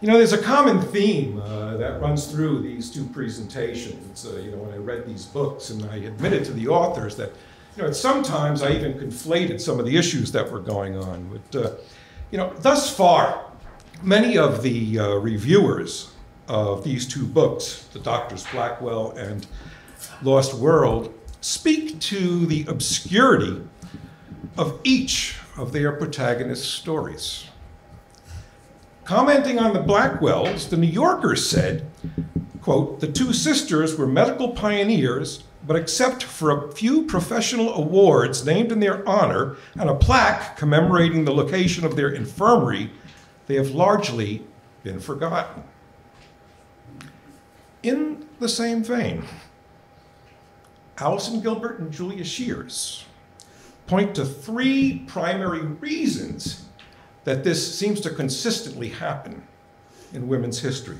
You know, there's a common theme that runs through these two presentations. You know, when I read these books, and I admitted to the authors that, you know, sometimes I even conflated some of the issues that were going on. But, you know, thus far, many of the reviewers of these two books, the Doctors Blackwell and Lost World, speak to the obscurity of each of their protagonists' stories. Commenting on the Blackwells, the New Yorker said, quote, "The two sisters were medical pioneers, but except for a few professional awards named in their honor and a plaque commemorating the location of their infirmary, they have largely been forgotten." In the same vein, Allison Gilbert and Julia Shears point to three primary reasons that this seems to consistently happen in women's history.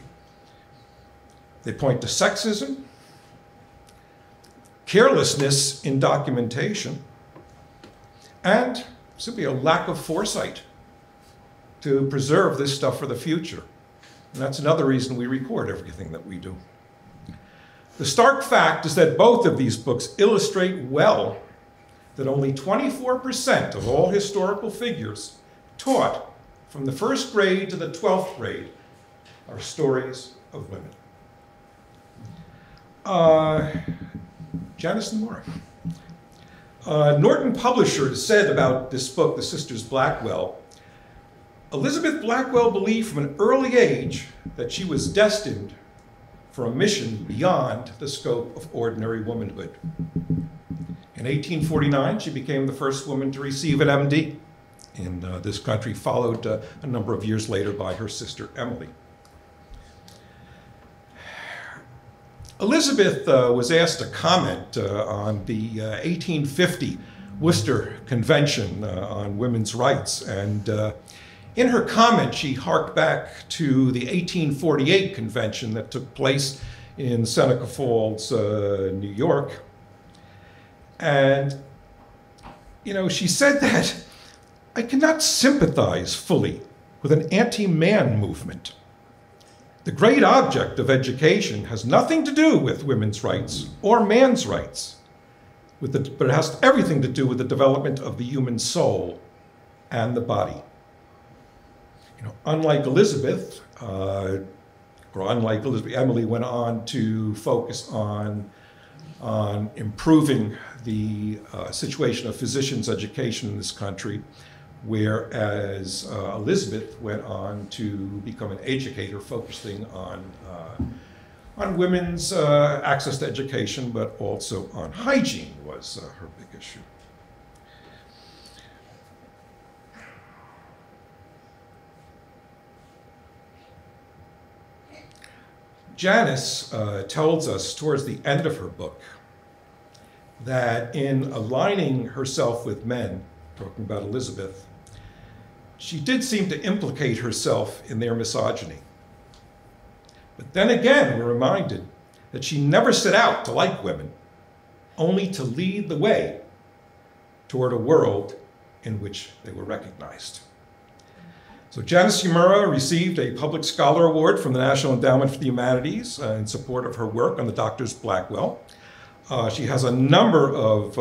They point to sexism, carelessness in documentation, and simply a lack of foresight to preserve this stuff for the future. And that's another reason we record everything that we do. The stark fact is that both of these books illustrate well that only 24% of all historical figures taught from the first grade to the 12th grade are stories of women. Janice Nimura. Norton Publishers said about this book, The Sisters Blackwell, Elizabeth Blackwell believed from an early age that she was destined for a mission beyond the scope of ordinary womanhood. In 1849, she became the first woman to receive an MD in this country, followed a number of years later by her sister Emily. Elizabeth was asked to comment on the 1850 Worcester Convention on Women's Rights, and in her comment, she harked back to the 1848 convention that took place in Seneca Falls, New York. And, you know, she said that, "I cannot sympathize fully with an anti-man movement. The great object of education has nothing to do with women's rights or man's rights, but it has everything to do with the development of the human soul and the body." You know, unlike Elizabeth, Emily went on to focus on improving the situation of physicians' education in this country, whereas Elizabeth went on to become an educator, focusing on women's access to education, but also on hygiene was her big issue. Janice tells us towards the end of her book that in aligning herself with men, talking about Elizabeth, she did seem to implicate herself in their misogyny. But then again, we're reminded that she never set out to like women, only to lead the way toward a world in which they were recognized. So Janice Nimura received a Public Scholar Award from the National Endowment for the Humanities in support of her work on the Doctors Blackwell. She has a number of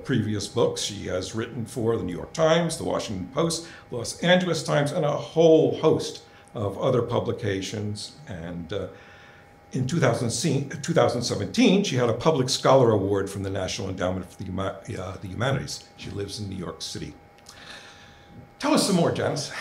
previous books. She has written for the New York Times, the Washington Post, Los Angeles Times, and a whole host of other publications. And in 2017, she had a Public Scholar Award from the National Endowment for the Humanities. She lives in New York City. Tell us some more, Janice.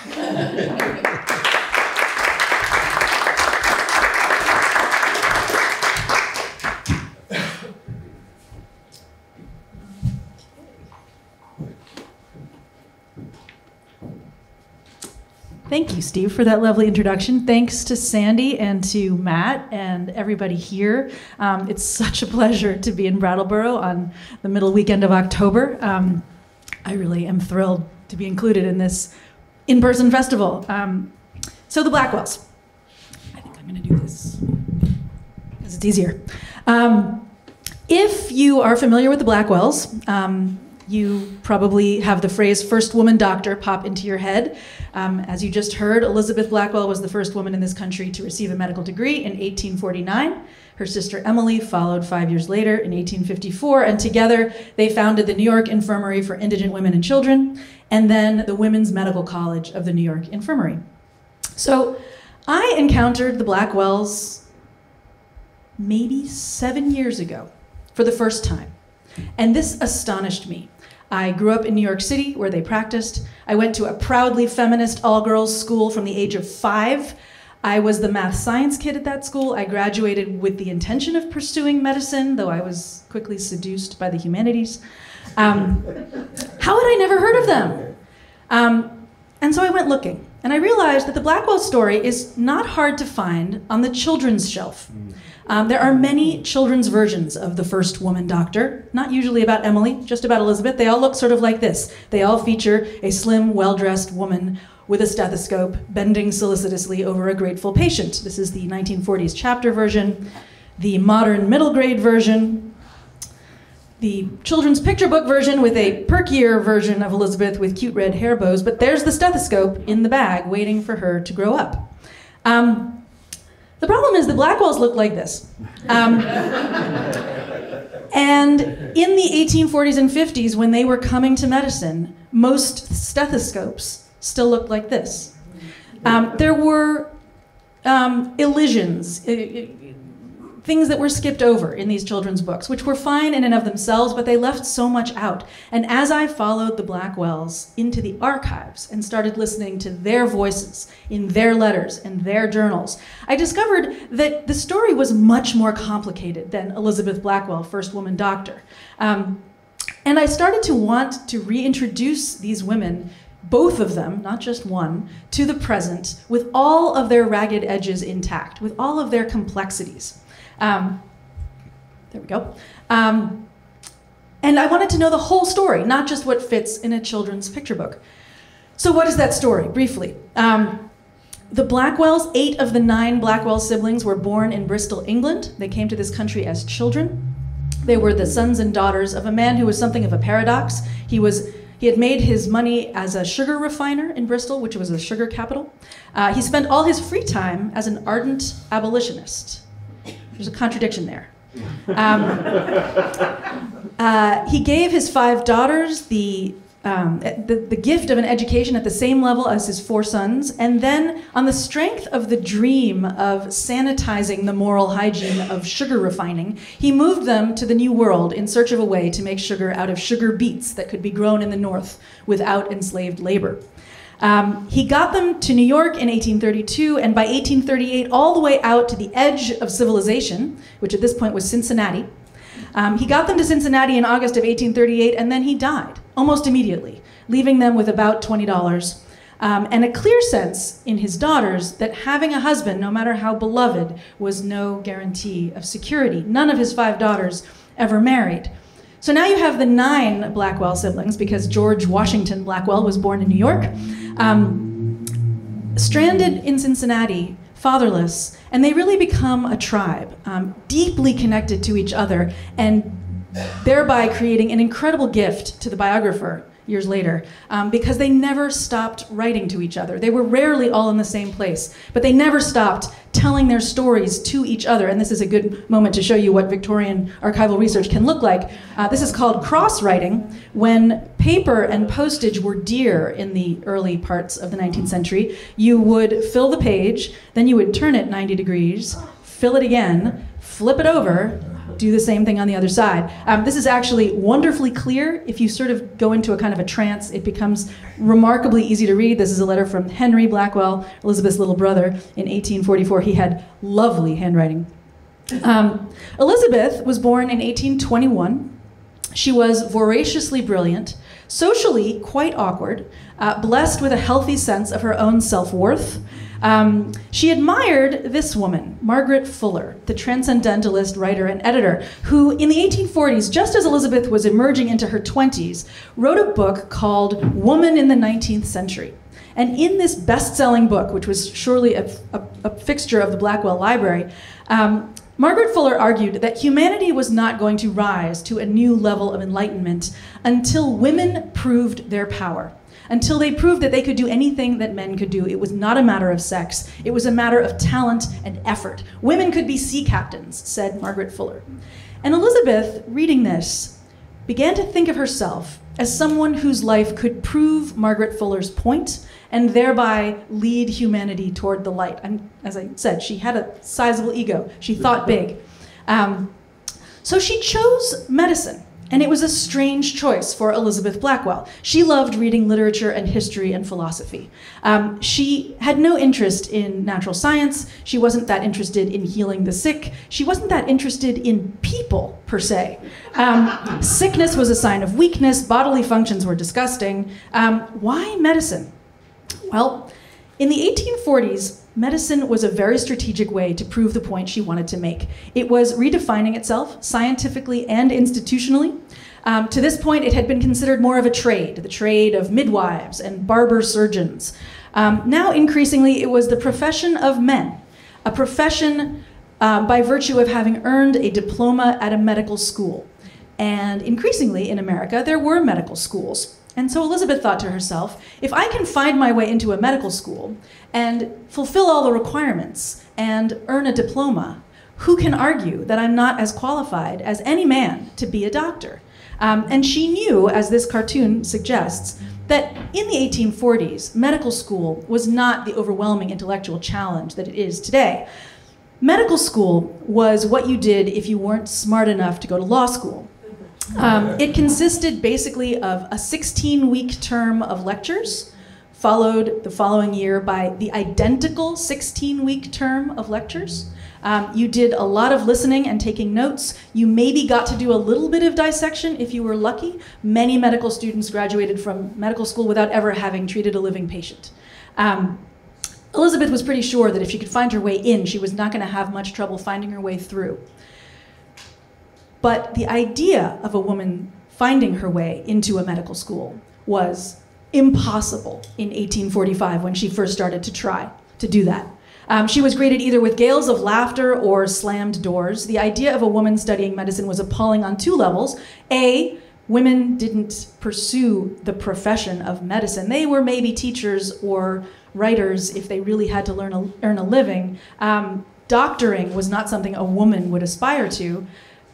Thank you, Steve, for that lovely introduction. Thanks to Sandy and to Matt and everybody here. It's such a pleasure to be in Brattleboro on the middle weekend of October. I really am thrilled to be included in this in-person festival. So the Blackwells. I think I'm going to do this because it's easier. If you are familiar with the Blackwells, you probably have the phrase first woman doctor pop into your head. As you just heard, Elizabeth Blackwell was the first woman in this country to receive a medical degree in 1849. Her sister Emily followed 5 years later in 1854, and together they founded the New York Infirmary for Indigent Women and Children, and then the Women's Medical College of the New York Infirmary. So I encountered the Blackwells maybe 7 years ago for the first time, and this astonished me. I grew up in New York City, where they practiced. I went to a proudly feminist all-girls school from the age of 5. I was the math science kid at that school. I graduated with the intention of pursuing medicine, though I was quickly seduced by the humanities. How had I never heard of them? And so I went looking, and I realized that the Blackwell story is not hard to find on the children's shelf. There are many children's versions of the first woman doctor, not usually about Emily, just about Elizabeth. They all look sort of like this. They all feature a slim, well-dressed woman with a stethoscope, bending solicitously over a grateful patient. This is the 1940s chapter version, the modern middle grade version, the children's picture book version with a perkier version of Elizabeth with cute red hair bows, but there's the stethoscope in the bag waiting for her to grow up. The problem is the Blackwells look like this. And in the 1840s and 50s, when they were coming to medicine, most stethoscopes still looked like this. There were elisions, things that were skipped over in these children's books, which were fine in and of themselves, but they left so much out. And as I followed the Blackwells into the archives and started listening to their voices in their letters and their journals, I discovered that the story was much more complicated than Elizabeth Blackwell, first woman doctor. And I started to want to reintroduce these women, both of them, not just one, to the present with all of their ragged edges intact, with all of their complexities. There we go. And I wanted to know the whole story, not just what fits in a children's picture book. So what is that story, briefly? The Blackwells, 8 of the 9 Blackwell siblings were born in Bristol, England. They came to this country as children. They were the sons and daughters of a man who was something of a paradox. He had made his money as a sugar refiner in Bristol, which was a sugar capital. He spent all his free time as an ardent abolitionist. There's a contradiction there. He gave his 5 daughters the gift of an education at the same level as his 4 sons, and then on the strength of the dream of sanitizing the moral hygiene of sugar refining, he moved them to the New World in search of a way to make sugar out of sugar beets that could be grown in the North without enslaved labor. He got them to New York in 1832, and by 1838, all the way out to the edge of civilization, which at this point was Cincinnati. He got them to Cincinnati in August of 1838, and then he died almost immediately, leaving them with about $20, and a clear sense in his daughters that having a husband, no matter how beloved, was no guarantee of security. None of his 5 daughters ever married. So now you have the 9 Blackwell siblings, because George Washington Blackwell was born in New York, stranded in Cincinnati, fatherless, and they really become a tribe, deeply connected to each other, and thereby creating an incredible gift to the biographer years later, because they never stopped writing to each other. They were rarely all in the same place, but they never stopped telling their stories to each other. And this is a good moment to show you what Victorian archival research can look like. This is called cross-writing. When paper and postage were dear in the early parts of the 19th century, you would fill the page, then you would turn it 90 degrees, fill it again, flip it over, do the same thing on the other side. This is actually wonderfully clear. If you sort of go into a kind of a trance, it becomes remarkably easy to read. This is a letter from Henry Blackwell, Elizabeth's little brother, in 1844. He had lovely handwriting. Elizabeth was born in 1821. She was voraciously brilliant, socially quite awkward, blessed with a healthy sense of her own self-worth. She admired this woman, Margaret Fuller, the transcendentalist writer and editor, who in the 1840s, just as Elizabeth was emerging into her 20s, wrote a book called Woman in the 19th Century. And in this best-selling book, which was surely a fixture of the Blackwell Library, Margaret Fuller argued that humanity was not going to rise to a new level of enlightenment until women proved their power, until they proved that they could do anything that men could do. It was not a matter of sex. It was a matter of talent and effort. Women could be sea captains, said Margaret Fuller. And Elizabeth, reading this, began to think of herself as someone whose life could prove Margaret Fuller's point and thereby lead humanity toward the light. And as I said, she had a sizable ego. She thought big. So she chose medicine, and it was a strange choice for Elizabeth Blackwell. She loved reading literature and history and philosophy. She had no interest in natural science. She wasn't that interested in healing the sick. She wasn't that interested in people, per se. Sickness was a sign of weakness. Bodily functions were disgusting. Why medicine? Well, in the 1840s, medicine was a very strategic way to prove the point she wanted to make. It was redefining itself scientifically and institutionally. To this point, it had been considered more of a trade, the trade of midwives and barber surgeons. Now, increasingly, it was the profession of men, a profession by virtue of having earned a diploma at a medical school. And increasingly, in America, there were medical schools. And so Elizabeth thought to herself, if I can find my way into a medical school and fulfill all the requirements and earn a diploma, who can argue that I'm not as qualified as any man to be a doctor? And she knew, as this cartoon suggests, that in the 1840s, medical school was not the overwhelming intellectual challenge that it is today. Medical school was what you did if you weren't smart enough to go to law school. It consisted basically of a 16-week term of lectures, followed the following year by the identical 16-week term of lectures. You did a lot of listening and taking notes. You maybe got to do a little bit of dissection if you were lucky. Many medical students graduated from medical school without ever having treated a living patient. Elizabeth was pretty sure that if she could find her way in, she was not going to have much trouble finding her way through. But the idea of a woman finding her way into a medical school was impossible in 1845 when she first started to try to do that. She was greeted either with gales of laughter or slammed doors. The idea of a woman studying medicine was appalling on two levels. A, women didn't pursue the profession of medicine. They were maybe teachers or writers if they really had to earn a living. Doctoring was not something a woman would aspire to.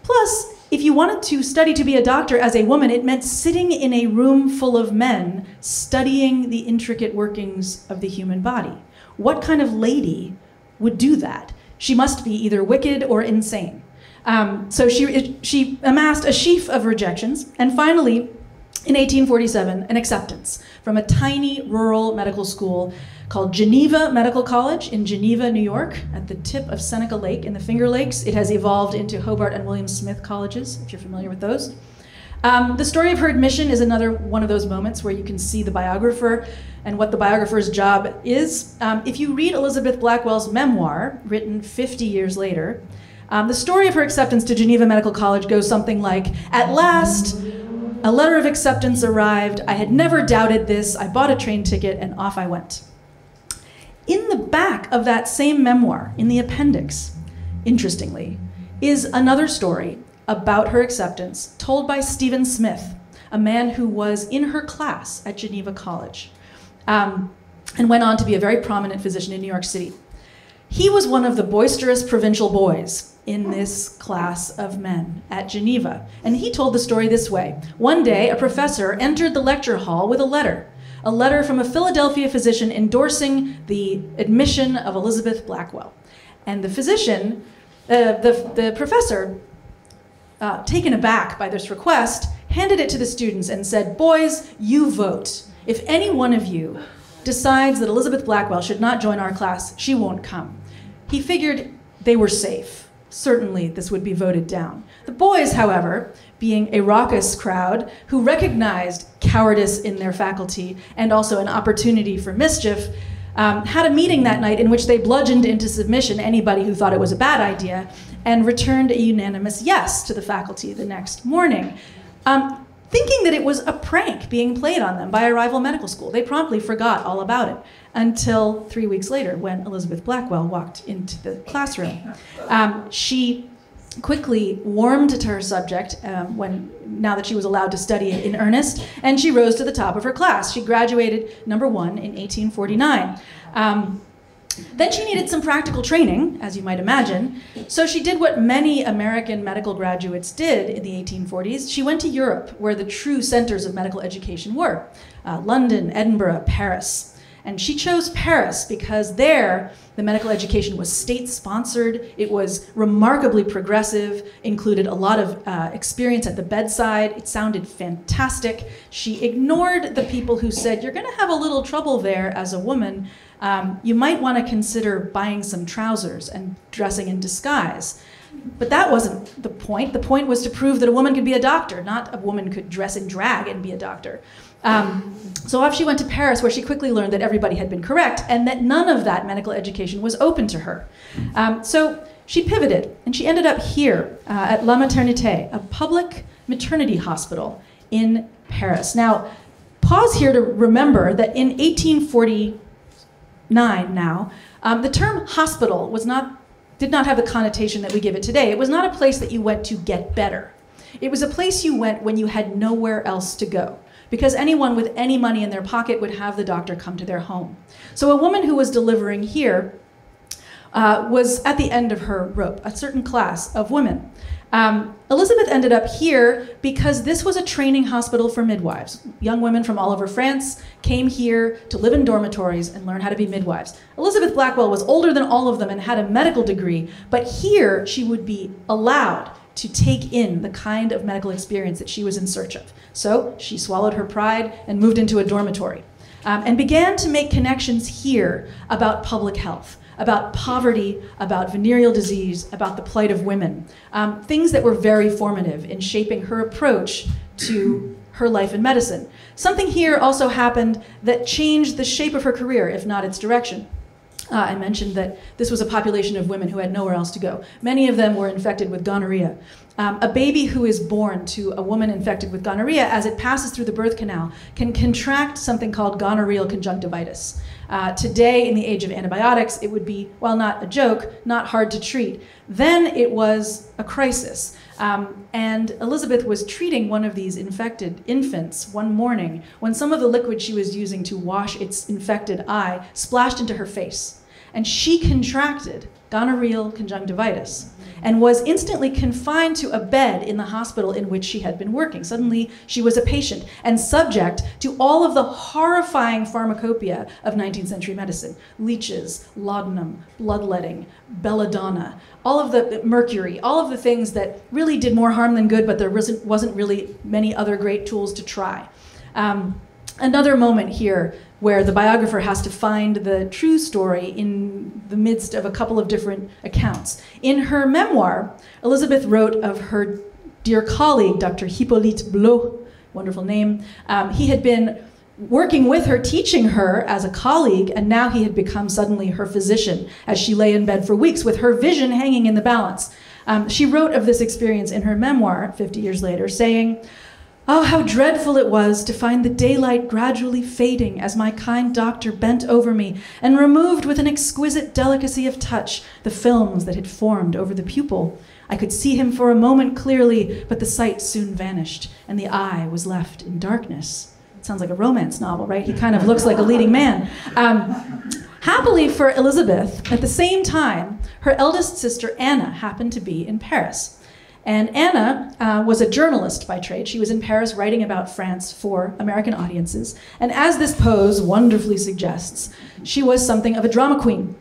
Plus, if you wanted to study to be a doctor as a woman, it meant sitting in a room full of men studying the intricate workings of the human body. What kind of lady would do that? She must be either wicked or insane. So she amassed a sheaf of rejections, and finally, in 1847, an acceptance from a tiny rural medical school called Geneva Medical College in Geneva, New York, at the tip of Seneca Lake in the Finger Lakes. It has evolved into Hobart and William Smith colleges, if you're familiar with those. The story of her admission is another one of those moments where you can see the biographer and what the biographer's job is. If you read Elizabeth Blackwell's memoir, written 50 years later, the story of her acceptance to Geneva Medical College goes something like, "At last, a letter of acceptance arrived. I had never doubted this. I bought a train ticket and off I went." In the back of that same memoir, in the appendix, interestingly, is another story about her acceptance told by Stephen Smith, a man who was in her class at Geneva College, and went on to be a very prominent physician in New York City. He was one of the boisterous provincial boys in this class of men at Geneva, and he told the story this way. One day, a professor entered the lecture hall with a letter from a Philadelphia physician endorsing the admission of Elizabeth Blackwell. And the physician, the professor, taken aback by this request, handed it to the students and said, "Boys, you vote. If any one of you decides that Elizabeth Blackwell should not join our class, she won't come." He figured they were safe. Certainly this would be voted down. The boys, however, being a raucous crowd who recognized cowardice in their faculty and also an opportunity for mischief, had a meeting that night in which they bludgeoned into submission anybody who thought it was a bad idea and returned a unanimous yes to the faculty the next morning. thinking that it was a prank being played on them by a rival medical school. They promptly forgot all about it until 3 weeks later when Elizabeth Blackwell walked into the classroom. She quickly warmed to her subject now that she was allowed to study it in earnest, and she rose to the top of her class. She graduated number 1 in 1849. Then she needed some practical training, as you might imagine, so she did what many American medical graduates did in the 1840s. She went to Europe, where the true centers of medical education were, London, Edinburgh, Paris. And she chose Paris because there, the medical education was state-sponsored, it was remarkably progressive, included a lot of experience at the bedside, it sounded fantastic. She ignored the people who said, you're gonna have a little trouble there as a woman. You might want to consider buying some trousers and dressing in disguise. But that wasn't the point. The point was to prove that a woman could be a doctor, not a woman could dress in drag and be a doctor. So off she went to Paris, where she quickly learned that everybody had been correct and that none of that medical education was open to her. So she pivoted, and she ended up here at La Maternité, a public maternity hospital in Paris. Now, pause here to remember that in 1849 now, the term hospital did not have the connotation that we give it today. It was not a place that you went to get better. It was a place you went when you had nowhere else to go, because anyone with any money in their pocket would have the doctor come to their home. So a woman who was delivering here was at the end of her rope, a certain class of women. Elizabeth ended up here because this was a training hospital for midwives. Young women from all over France came here to live in dormitories and learn how to be midwives. Elizabeth Blackwell was older than all of them and had a medical degree, but here she would be allowed to take in the kind of medical experience that she was in search of. So she swallowed her pride and moved into a dormitory and began to make connections here about public health, about poverty, about venereal disease, about the plight of women, things that were very formative in shaping her approach to her life in medicine. Something here also happened that changed the shape of her career, if not its direction. I mentioned that this was a population of women who had nowhere else to go. Many of them were infected with gonorrhea. A baby who is born to a woman infected with gonorrhea, as it passes through the birth canal, can contract something called gonorrheal conjunctivitis. Today, in the age of antibiotics, it would be, while not a joke, not hard to treat. Then it was a crisis. And Elizabeth was treating one of these infected infants one morning when some of the liquid she was using to wash its infected eye splashed into her face. And she contracted gonorrheal conjunctivitis and was instantly confined to a bed in the hospital in which she had been working. Suddenly, she was a patient and subject to all of the horrifying pharmacopoeia of 19th century medicine. Leeches, laudanum, bloodletting, belladonna, all of the mercury, all of the things that really did more harm than good, but there wasn't really many other great tools to try. Another moment here where the biographer has to find the true story in the midst of a couple of different accounts. In her memoir, Elizabeth wrote of her dear colleague, Dr. Hippolyte Blot, wonderful name. He had been working with her, teaching her as a colleague, and now he had become suddenly her physician as she lay in bed for weeks with her vision hanging in the balance. She wrote of this experience in her memoir 50 years later, saying, "Oh, how dreadful it was to find the daylight gradually fading as my kind doctor bent over me and removed with an exquisite delicacy of touch the films that had formed over the pupil. I could see him for a moment clearly, but the sight soon vanished, and the eye was left in darkness." It sounds like a romance novel, right? He kind of looks like a leading man. Happily for Elizabeth, at the same time, her eldest sister Anna happened to be in Paris. And Anna was a journalist by trade. She was in Paris writing about France for American audiences. And as this pose wonderfully suggests, she was something of a drama queen.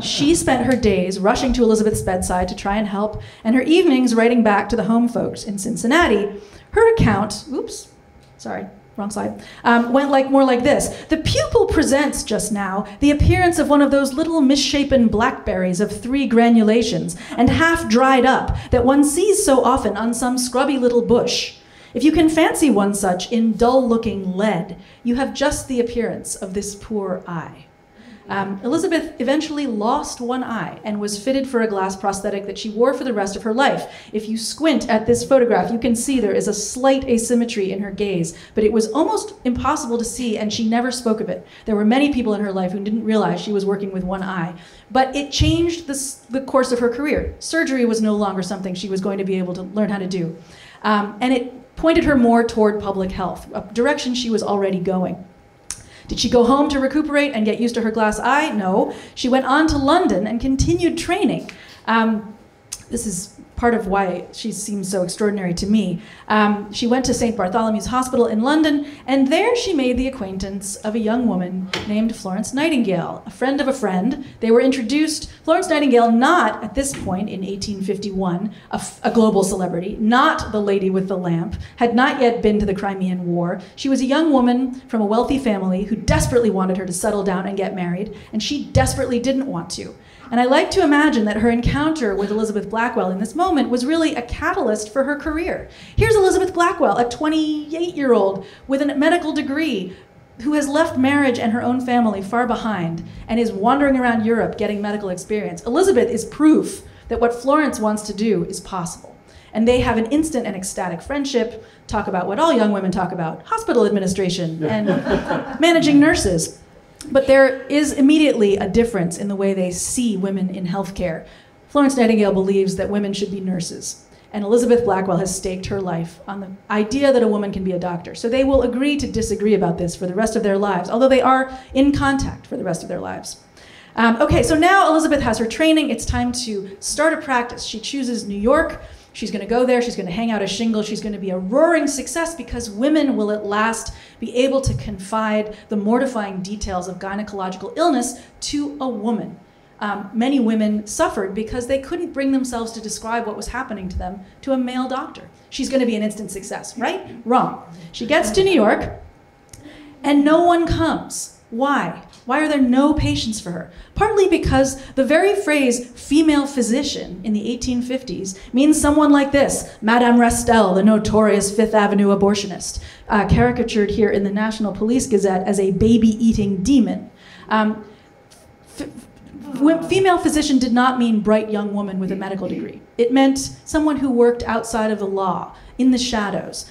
She spent her days rushing to Elizabeth's bedside to try and help, and her evenings writing back to the home folks in Cincinnati. Her account, wrong slide, went more like this. "The pupil presents just now the appearance of one of those little misshapen blackberries of 3 granulations and half dried up that one sees so often on some scrubby little bush. If you can fancy one such in dull-looking lead, you have just the appearance of this poor eye." Elizabeth eventually lost one eye and was fitted for a glass prosthetic that she wore for the rest of her life. If you squint at this photograph, you can see there is a slight asymmetry in her gaze, but it was almost impossible to see, and she never spoke of it. There were many people in her life who didn't realize she was working with one eye, but it changed the course of her career. Surgery was no longer something she was going to be able to learn how to do, and it pointed her more toward public health, a direction she was already going. Did she go home to recuperate and get used to her glass eye? No. She went on to London and continued training. This is part of why she seems so extraordinary to me. She went to St. Bartholomew's Hospital in London, and there she made the acquaintance of a young woman named Florence Nightingale, a friend of a friend. They were introduced. Florence Nightingale, not at this point in 1851, a global celebrity, not the lady with the lamp, had not yet been to the Crimean War. She was a young woman from a wealthy family who desperately wanted her to settle down and get married, and she desperately didn't want to. And I like to imagine that her encounter with Elizabeth Blackwell in this moment was really a catalyst for her career. Here's Elizabeth Blackwell, a 28-year-old with a medical degree who has left marriage and her own family far behind and is wandering around Europe getting medical experience. Elizabeth is proof that what Florence wants to do is possible. And they have an instant and ecstatic friendship, talk about what all young women talk about, hospital administration and managing nurses. But there is immediately a difference in the way they see women in healthcare. Florence Nightingale believes that women should be nurses, and Elizabeth Blackwell has staked her life on the idea that a woman can be a doctor. So they will agree to disagree about this for the rest of their lives, although they are in contact for the rest of their lives. Okay, so now Elizabeth has her training. It's time to start a practice. She chooses New York. She's going to go there, she's going to hang out a shingle, she's going to be a roaring success because women will at last be able to confide the mortifying details of gynecological illness to a woman. Many women suffered because they couldn't bring themselves to describe what was happening to them to a male doctor. She's going to be an instant success, right? Wrong. She gets to New York, and no one comes. Why? Why are there no patients for her? Partly because the very phrase female physician in the 1850s means someone like this, Madame Restel, the notorious Fifth Avenue abortionist, caricatured here in the National Police Gazette as a baby-eating demon. Female physician did not mean bright young woman with a medical degree. It meant someone who worked outside of the law, in the shadows.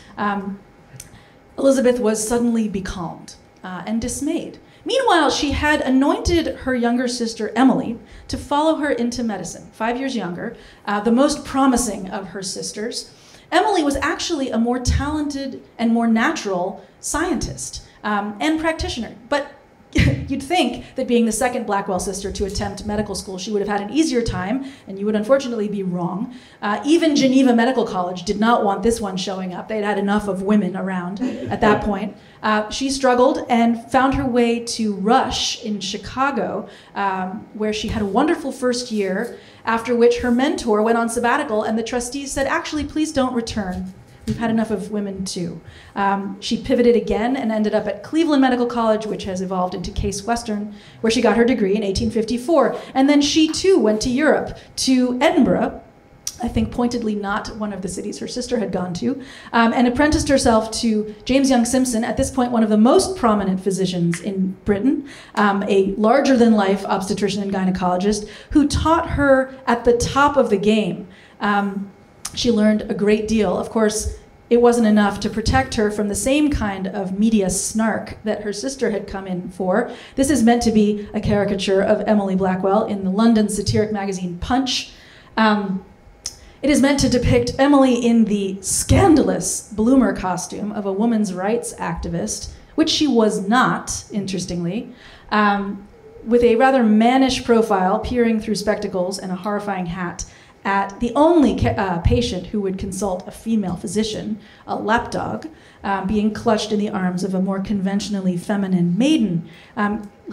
Elizabeth was suddenly becalmed and dismayed. Meanwhile, she had anointed her younger sister, Emily, to follow her into medicine, 5 years younger, the most promising of her sisters. Emily was actually a more talented and more natural scientist and practitioner, but you'd think that being the second Blackwell sister to attempt medical school, she would have had an easier time, and you would unfortunately be wrong. Even Geneva Medical College did not want this one showing up. They'd had enough of women around at that point. She struggled and found her way to Rush in Chicago, where she had a wonderful first year, after which her mentor went on sabbatical, and the trustees said, actually, please don't return. We've had enough of women too. She pivoted again and ended up at Cleveland Medical College, which has evolved into Case Western, where she got her degree in 1854. And then she too went to Europe, to Edinburgh, I think pointedly not one of the cities her sister had gone to, and apprenticed herself to James Young Simpson, at this point one of the most prominent physicians in Britain, a larger-than-life obstetrician and gynecologist, who taught her at the top of the game. She learned a great deal. Of course, it wasn't enough to protect her from the same kind of media snark that her sister had come in for. This is meant to be a caricature of Emily Blackwell in the London satiric magazine Punch. It is meant to depict Emily in the scandalous bloomer costume of a women's rights activist, which she was not, interestingly, with a rather mannish profile peering through spectacles and a horrifying hat at the only patient who would consult a female physician, a lapdog, being clutched in the arms of a more conventionally feminine maiden.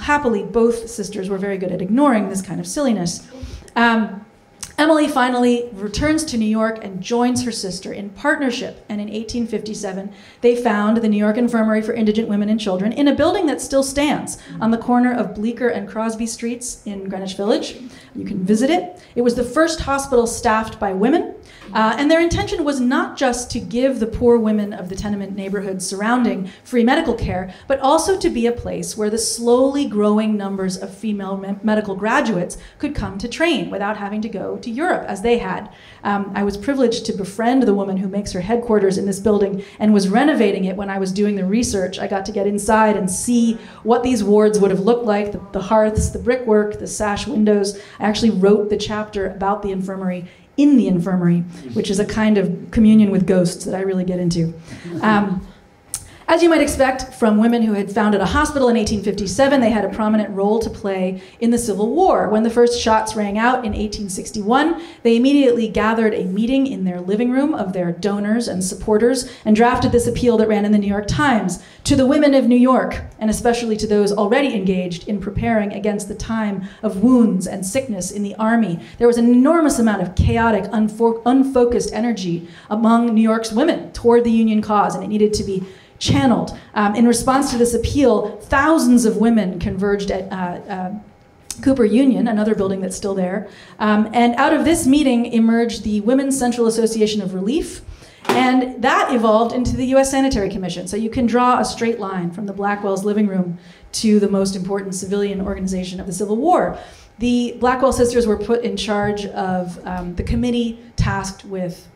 Happily, both sisters were very good at ignoring this kind of silliness. Emily finally returns to New York and joins her sister in partnership, and in 1857 they found the New York Infirmary for Indigent Women and Children in a building that still stands on the corner of Bleecker and Crosby Streets in Greenwich Village. You can visit it. It was the first hospital staffed by women, And their intention was not just to give the poor women of the tenement neighborhoods surrounding free medical care, but also to be a place where the slowly growing numbers of female medical graduates could come to train without having to go to Europe, as they had. I was privileged to befriend the woman who makes her headquarters in this building and was renovating it when I was doing the research. I got to get inside and see what these wards would have looked like, the hearths, the brickwork, the sash windows. I actually wrote the chapter about the infirmary in the infirmary, which is a kind of communion with ghosts that I really get into. As you might expect from women who had founded a hospital in 1857, they had a prominent role to play in the Civil War. When the first shots rang out in 1861, they immediately gathered a meeting in their living room of their donors and supporters and drafted this appeal that ran in the New York Times: to the women of New York, and especially to those already engaged in preparing against the time of wounds and sickness in the army. There was an enormous amount of chaotic, unfocused energy among New York's women toward the Union cause, and it needed to be channeled. In response to this appeal, thousands of women converged at Cooper Union, another building that's still there. And out of this meeting emerged the Women's Central Association of Relief, and that evolved into the U.S. Sanitary Commission. So you can draw a straight line from the Blackwell's living room to the most important civilian organization of the Civil War. The Blackwell sisters were put in charge of the committee tasked with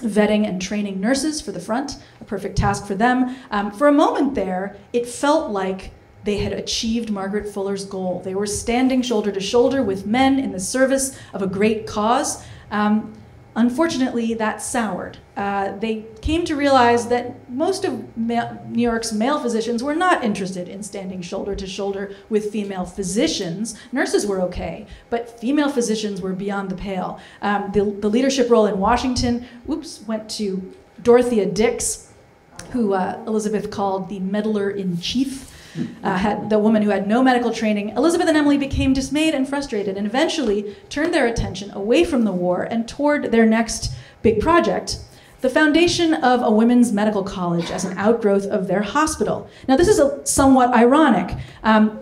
vetting and training nurses for the front, a perfect task for them. For a moment there, it felt like they had achieved Margaret Fuller's goal. They were standing shoulder to shoulder with men in the service of a great cause. Unfortunately, that soured. They came to realize that most of New York's male physicians were not interested in standing shoulder to shoulder with female physicians. Nurses were okay, but female physicians were beyond the pale. The leadership role in Washington, went to Dorothea Dix, who Elizabeth called the meddler-in-chief. Had the woman who had no medical training. Elizabeth and Emily became dismayed and frustrated and eventually turned their attention away from the war and toward their next big project, the foundation of a women's medical college as an outgrowth of their hospital. Now, this is somewhat ironic.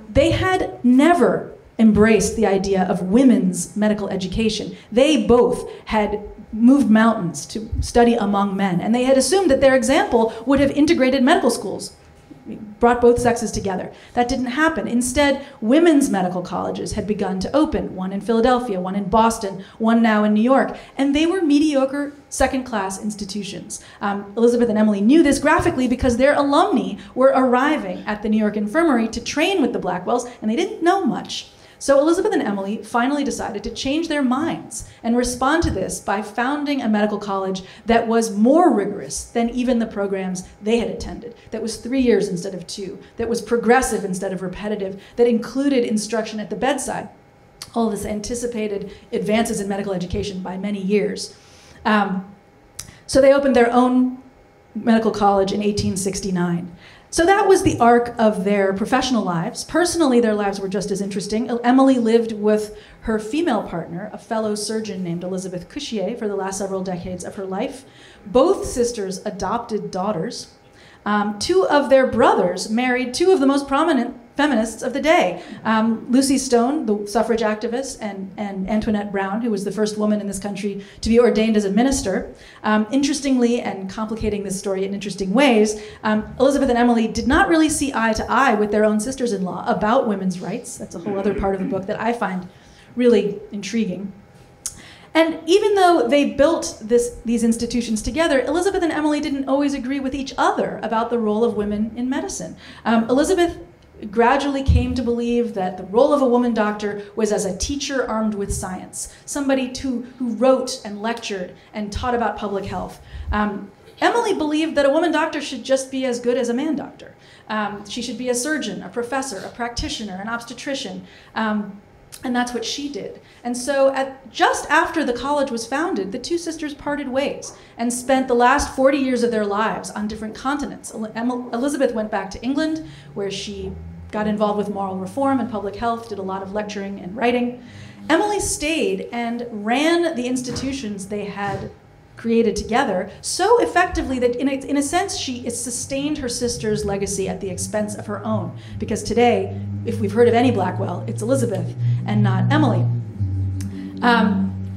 They had never embraced the idea of women's medical education. They both had moved mountains to study among men, and they had assumed that their example would have integrated medical schools, brought both sexes together. That didn't happen. Instead, women's medical colleges had begun to open, one in Philadelphia, one in Boston, one now in New York, and they were mediocre second-class institutions. Elizabeth and Emily knew this graphically because their alumni were arriving at the New York Infirmary to train with the Blackwells, and they didn't know much. So Elizabeth and Emily finally decided to change their minds and respond to this by founding a medical college that was more rigorous than even the programs they had attended, that was 3 years instead of 2, that was progressive instead of repetitive, that included instruction at the bedside. All this anticipated advances in medical education by many years. So they opened their own medical college in 1869. So that was the arc of their professional lives. Personally, their lives were just as interesting. Emily lived with her female partner, a fellow surgeon named Elizabeth Couchier, for the last several decades of her life. Both sisters adopted daughters. 2 of their brothers married 2 of the most prominent feminists of the day. Lucy Stone, the suffrage activist, and Antoinette Brown, who was the first woman in this country to be ordained as a minister. Interestingly, and complicating this story in interesting ways, Elizabeth and Emily did not really see eye to eye with their own sisters-in-law about women's rights. That's a whole other part of the book that I find really intriguing. And even though they built these institutions together, Elizabeth and Emily didn't always agree with each other about the role of women in medicine. Elizabeth gradually came to believe that the role of a woman doctor was as a teacher armed with science, somebody who wrote and lectured and taught about public health. Emily believed that a woman doctor should just be as good as a man doctor. She should be a surgeon, a professor, a practitioner, an obstetrician. And that's what she did. And so just after the college was founded, the 2 sisters parted ways and spent the last 40 years of their lives on different continents. Elizabeth went back to England, where she got involved with moral reform and public health, did a lot of lecturing and writing. Emily stayed and ran the institutions they had created together so effectively that in a sense she sustained her sister's legacy at the expense of her own. Because today, if we've heard of any Blackwell, it's Elizabeth and not Emily.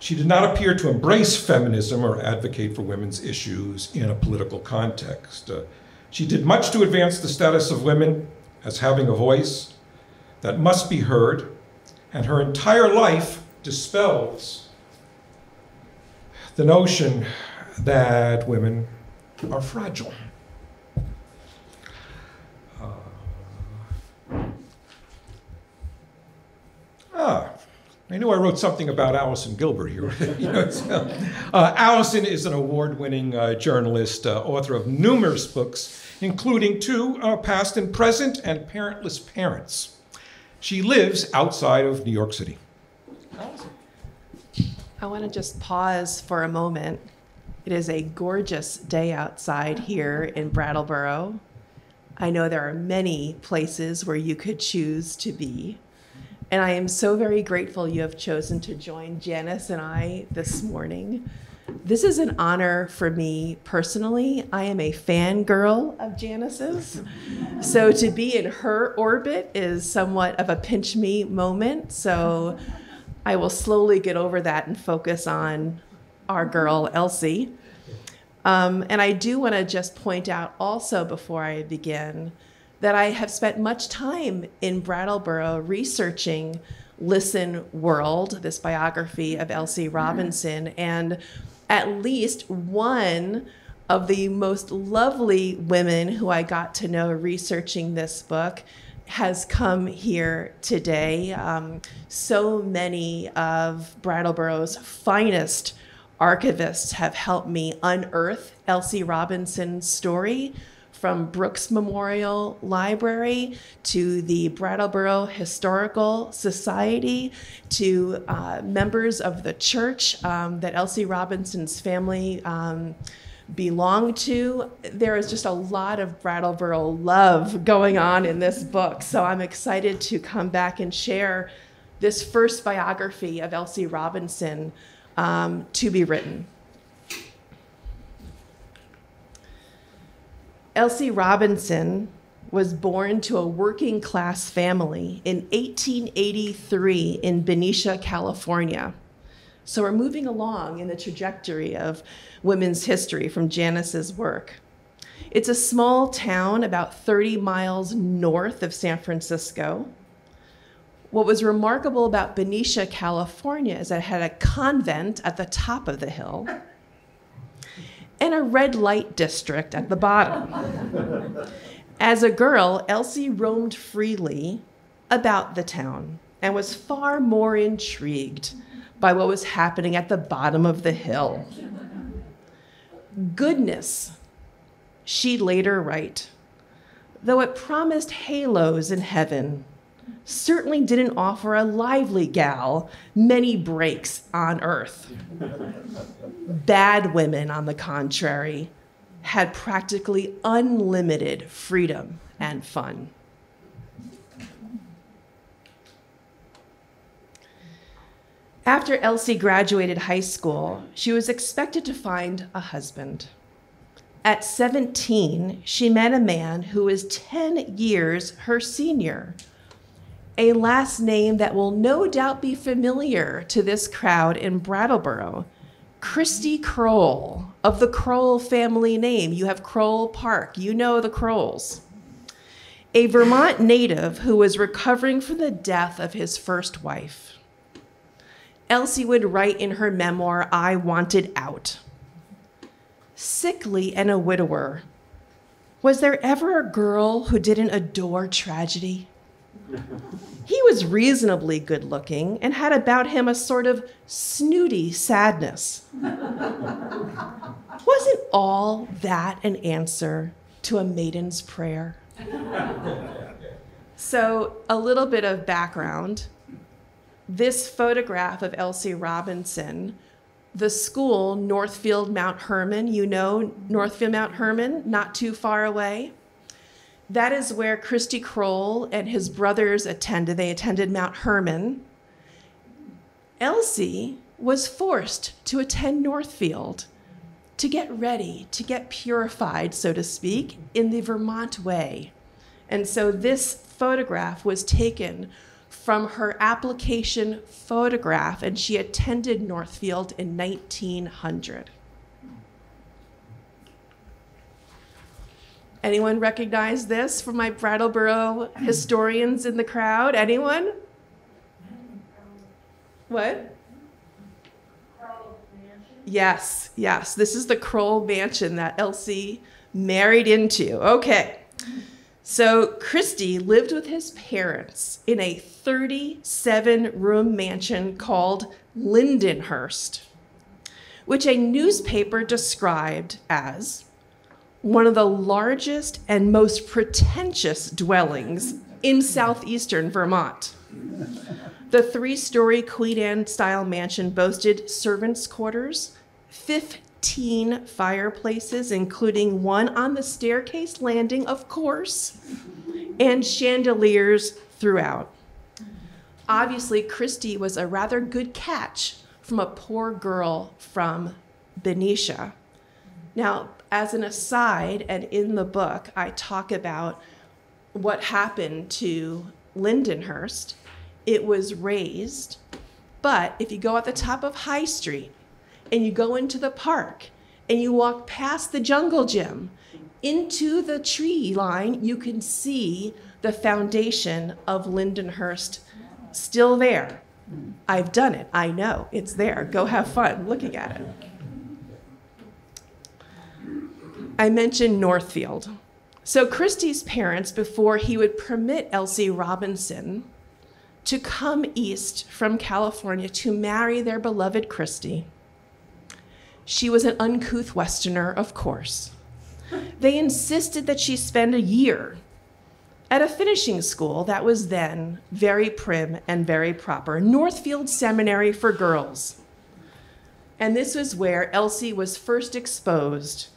She did not appear to embrace feminism or advocate for women's issues in a political context. She did much to advance the status of women as having a voice that must be heard, and her entire life dispels the notion that women are fragile. I knew I wrote something about Allison Gilbert here. Allison is an award-winning journalist, author of numerous books, including 2, Past and Present, and Parentless Parents. She lives outside of New York City. Allison. I want to just pause for a moment. It is a gorgeous day outside here in Brattleboro. I know there are many places where you could choose to be. And I am so very grateful you have chosen to join Janice and I this morning. This is an honor for me personally. I am a fangirl of Janice's. So to be in her orbit is somewhat of a pinch me moment. So I will slowly get over that and focus on our girl, Elsie. And I do want to just point out also before I begin that I have spent much time in Brattleboro researching Listen World, this biography of Elsie Robinson, and at least one of the most lovely women who I got to know researching this book has come here today. So many of Brattleboro's finest archivists have helped me unearth Elsie Robinson's story, from Brooks Memorial Library to the Brattleboro Historical Society to members of the church that Elsie Robinson's family belonged to. There is just a lot of Brattleboro love going on in this book. So I'm excited to come back and share this first biography of Elsie Robinson to be written. Elsie Robinson was born to a working class family in 1883 in Benicia, California. So we're moving along in the trajectory of women's history from Janice's work. It's a small town about 30 miles north of San Francisco. What was remarkable about Benicia, California is that it had a convent at the top of the hill and a red light district at the bottom. As a girl, Elsie roamed freely about the town and was far more intrigued by what was happening at the bottom of the hill. Goodness, she'd later write, though it promised halos in heaven, certainly didn't offer a lively gal many breaks on earth. Bad women, on the contrary, had practically unlimited freedom and fun. After Elsie graduated high school, she was expected to find a husband. At 17, she met a man who was 10 years her senior, a last name that will no doubt be familiar to this crowd in Brattleboro, Christy Kroll, of the Kroll family name. You have Kroll Park, you know the Krolls. A Vermont native who was recovering from the death of his first wife. Elsie would write in her memoir, I Wanted Out. Sickly and a widower, was there ever a girl who didn't adore tragedy? He was reasonably good looking and had about him a sort of snooty sadness. Wasn't all that an answer to a maiden's prayer? So a little bit of background. This photograph of Elsie Robinson, the school, Northfield Mount Herman, you know Northfield Mount Herman, not too far away. That is where Christy Kroll and his brothers attended. They attended Mount Herman. Elsie was forced to attend Northfield to get ready, to get purified, so to speak, in the Vermont way. And so this photograph was taken from her application photograph, and she attended Northfield in 1900. Anyone recognize this from my Brattleboro historians in the crowd? Anyone? What? Yes, yes. This is the Kroll mansion that Elsie married into. Okay. So Christie lived with his parents in a 37-room mansion called Lindenhurst, which a newspaper described as one of the largest and most pretentious dwellings in southeastern Vermont. The 3-story Queen Anne-style mansion boasted servants' quarters, 15 fireplaces, including one on the staircase landing, of course, and chandeliers throughout. Obviously, Christie was a rather good catch from a poor girl from Benicia. Now, as an aside, and in the book, I talk about what happened to Lindenhurst. It was razed, but if you go at the top of High Street and you go into the park and you walk past the jungle gym into the tree line, you can see the foundation of Lindenhurst still there. I've done it. I know. It's there. Go have fun looking at it. I mentioned Northfield. So Christie's parents, before he would permit Elsie Robinson to come east from California to marry their beloved Christie, she was an uncouth Westerner, of course. They insisted that she spend a year at a finishing school that was then very prim and very proper, Northfield Seminary for Girls. And this was where Elsie was first exposed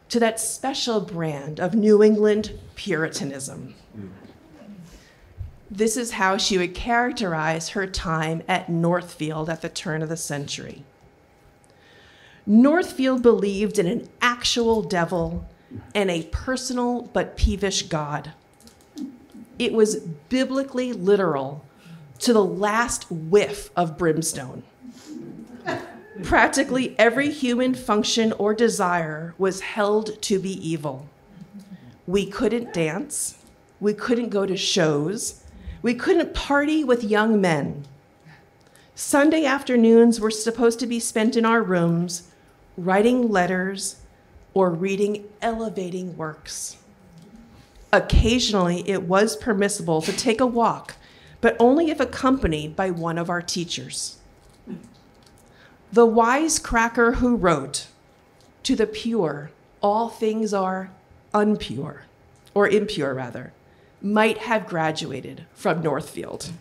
to that special brand of New England Puritanism. This is how she would characterize her time at Northfield at the turn of the century. Northfield believed in an actual devil and a personal but peevish God. It was biblically literal to the last whiff of brimstone. Practically every human function or desire was held to be evil. We couldn't dance. We couldn't go to shows. We couldn't party with young men. Sunday afternoons were supposed to be spent in our rooms, writing letters or reading elevating works. Occasionally, it was permissible to take a walk, but only if accompanied by one of our teachers. The wisecracker who wrote, "To the pure, all things are unpure," or impure rather, might have graduated from Northfield.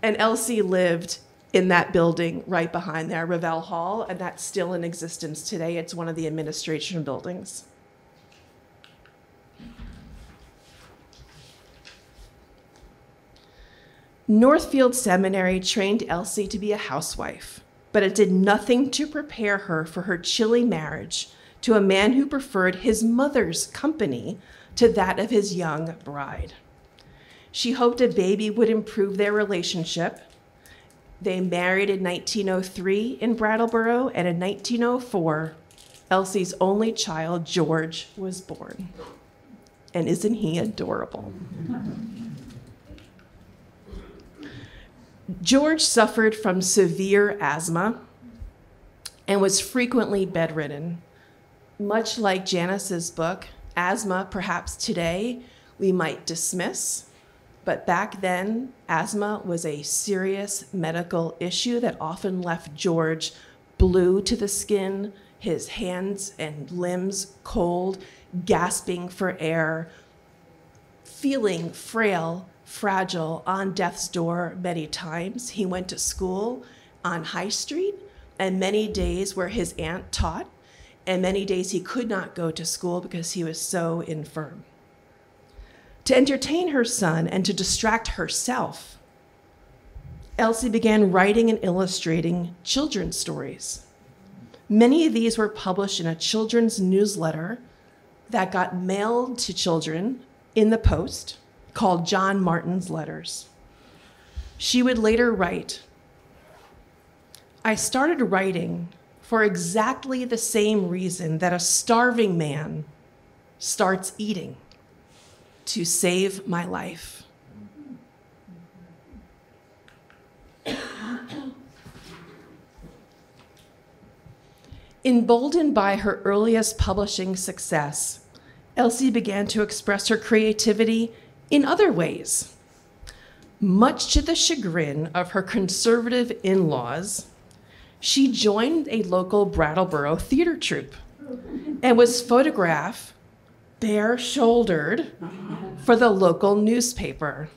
And Elsie lived in that building right behind there, Revelle Hall, and that's still in existence today. It's one of the administration buildings. Northfield Seminary trained Elsie to be a housewife, but it did nothing to prepare her for her chilly marriage to a man who preferred his mother's company to that of his young bride. She hoped a baby would improve their relationship. They married in 1903 in Brattleboro, and in 1904, Elsie's only child, George, was born. And isn't he adorable? George suffered from severe asthma and was frequently bedridden. Much like Janice's book, asthma, perhaps today, we might dismiss, but back then, asthma was a serious medical issue that often left George blue to the skin, his hands and limbs cold, gasping for air, feeling frail, fragile, on death's door many times. He went to school on High Street, and many days where his aunt taught, and many days he could not go to school because he was so infirm. To entertain her son and to distract herself, Elsie began writing and illustrating children's stories. Many of these were published in a children's newsletter that got mailed to children in the post, called John Martin's Letters. She would later write, "I started writing for exactly the same reason that a starving man starts eating, to save my life." Emboldened by her earliest publishing success, Elsie began to express her creativity in other ways. Much to the chagrin of her conservative in-laws, she joined a local Brattleboro theater troupe and was photographed bare-shouldered for the local newspaper.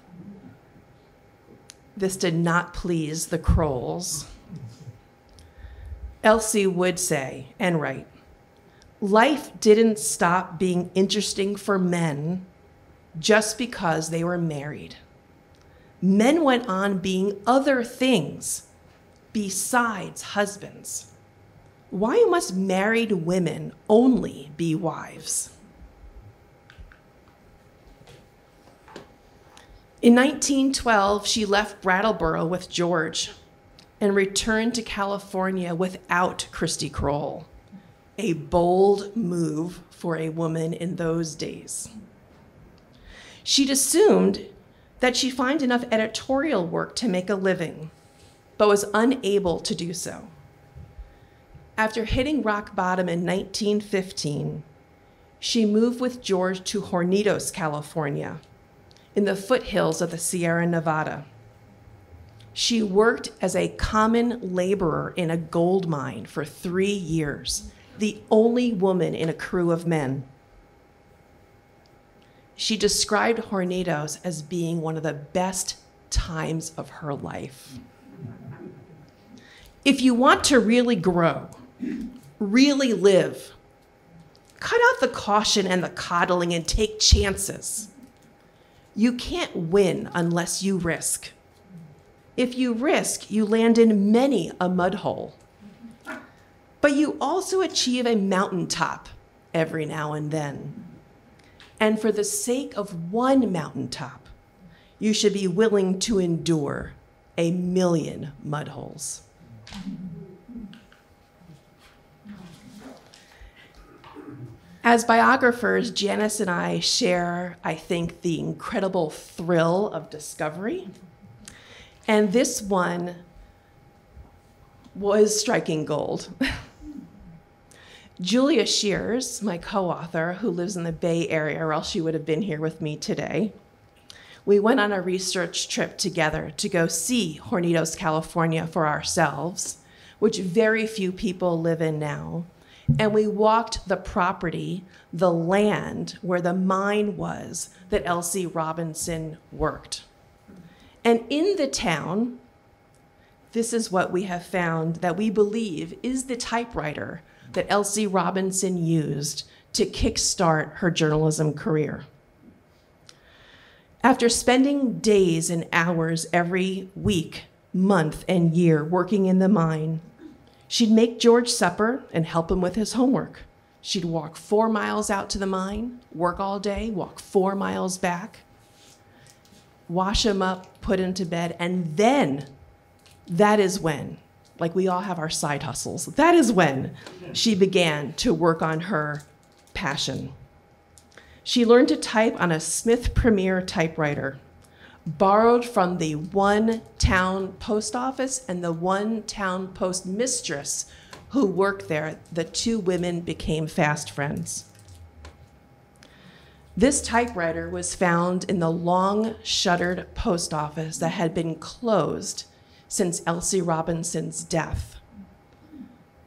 This did not please the Crowells. Elsie would say and write, "Life didn't stop being interesting for men just because they were married. Men went on being other things besides husbands. Why must married women only be wives?" In 1912, she left Brattleboro with George and returned to California without Christy Crowell, a bold move for a woman in those days. She'd assumed that she'd find enough editorial work to make a living, but was unable to do so. After hitting rock bottom in 1915, she moved with George to Hornitos, California, in the foothills of the Sierra Nevada. She worked as a common laborer in a gold mine for 3 years, the only woman in a crew of men. She described Hornitos as being one of the best times of her life. If you want to really grow, really live, cut out the caution and the coddling and take chances. You can't win unless you risk. If you risk, you land in many a mud hole. But you also achieve a mountaintop every now and then. And for the sake of one mountaintop, you should be willing to endure 1,000,000 mud holes. As biographers, Janice and I share, I think, the incredible thrill of discovery. And this one was striking gold. Julia Shears, my co-author, who lives in the Bay Area, or else she would have been here with me today, we went on a research trip together to go see Hornitos, California for ourselves, which very few people live in now. And we walked the property, the land where the mine was that Elsie Robinson worked. And in the town, this is what we have found that we believe is the typewriter that Elsie Robinson used to kickstart her journalism career. After spending days and hours every week, month, and year working in the mine, she'd make George supper and help him with his homework. She'd walk 4 miles out to the mine, work all day, walk 4 miles back, wash him up, put him to bed, and then that is when, like we all have our side hustles, that is when she began to work on her passion. She learned to type on a Smith Premier typewriter, borrowed from the one town post office and the one town post mistress who worked there. The two women became fast friends. This typewriter was found in the long shuttered post office that had been closed since Elsie Robinson's death.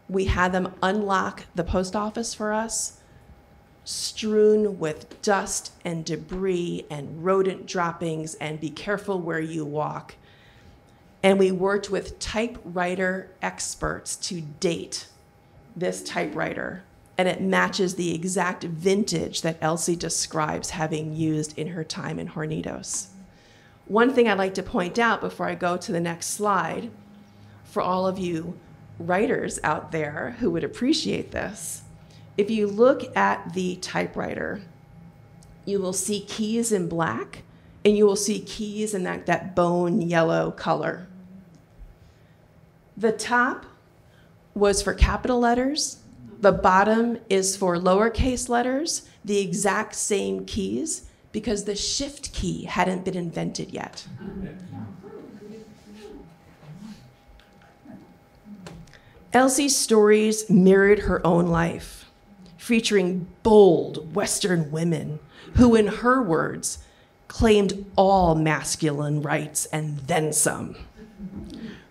We had them unlock the post office for us, strewn with dust and debris and rodent droppings, and be careful where you walk. And we worked with typewriter experts to date this typewriter, and it matches the exact vintage that Elsie describes having used in her time in Hornitos. One thing I'd like to point out before I go to the next slide, for all of you writers out there who would appreciate this, if you look at the typewriter, you will see keys in black and you will see keys in that bone yellow color. The top was for capital letters. The bottom is for lowercase letters, the exact same keys, because the shift key hadn't been invented yet. Elsie's stories mirrored her own life, featuring bold Western women who, in her words, claimed all masculine rights and then some.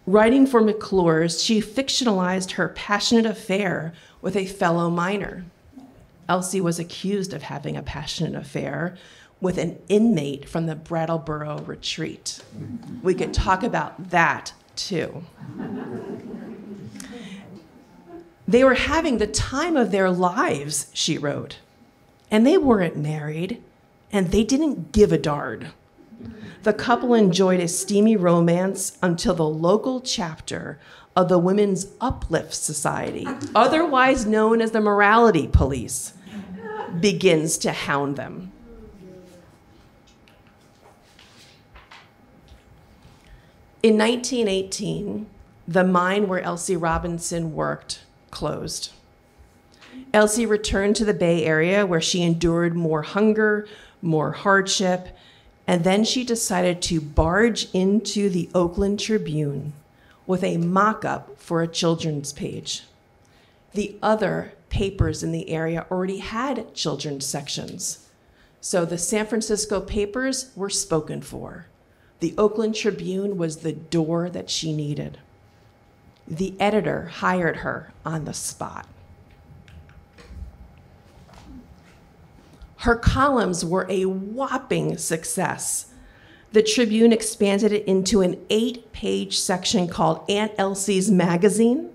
Writing for McClure's, she fictionalized her passionate affair with a fellow miner. Elsie was accused of having a passionate affair with an inmate from the Brattleboro retreat. We could talk about that too. They were having the time of their lives, she wrote, and they weren't married, and they didn't give a darn. The couple enjoyed a steamy romance until the local chapter of the Women's Uplift Society, otherwise known as the Morality Police, begins to hound them. In 1918, the mine where Elsie Robinson worked closed. Elsie returned to the Bay Area where she endured more hunger, more hardship, and then she decided to barge into the Oakland Tribune with a mock-up for a children's page. The other papers in the area already had children's sections, so the San Francisco papers were spoken for. The Oakland Tribune was the door that she needed. The editor hired her on the spot. Her columns were a whopping success. The Tribune expanded it into an 8-page section called Aunt Elsie's Magazine,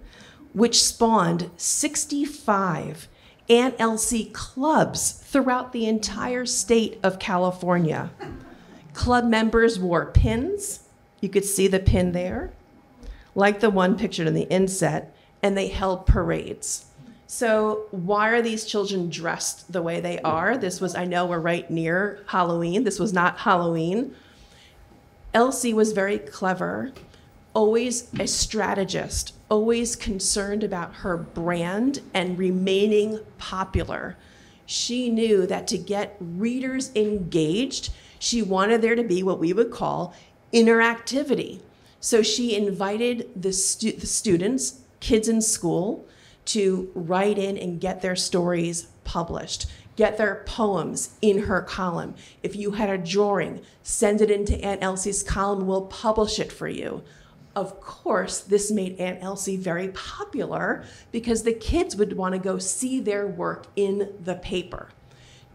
which spawned 65 Aunt Elsie clubs throughout the entire state of California. Club members wore pins. You could see the pin there, like the one pictured in the inset, and they held parades. So why are these children dressed the way they are? This was, I know we're right near Halloween. This was not Halloween. Elsie was very clever, always a strategist, always concerned about her brand and remaining popular. She knew that to get readers engaged, she wanted there to be what we would call interactivity. So she invited the students, kids in school, to write in and get their stories published, get their poems in her column. If you had a drawing, send it into Aunt Elsie's column, we'll publish it for you. Of course, this made Aunt Elsie very popular because the kids would want to go see their work in the paper.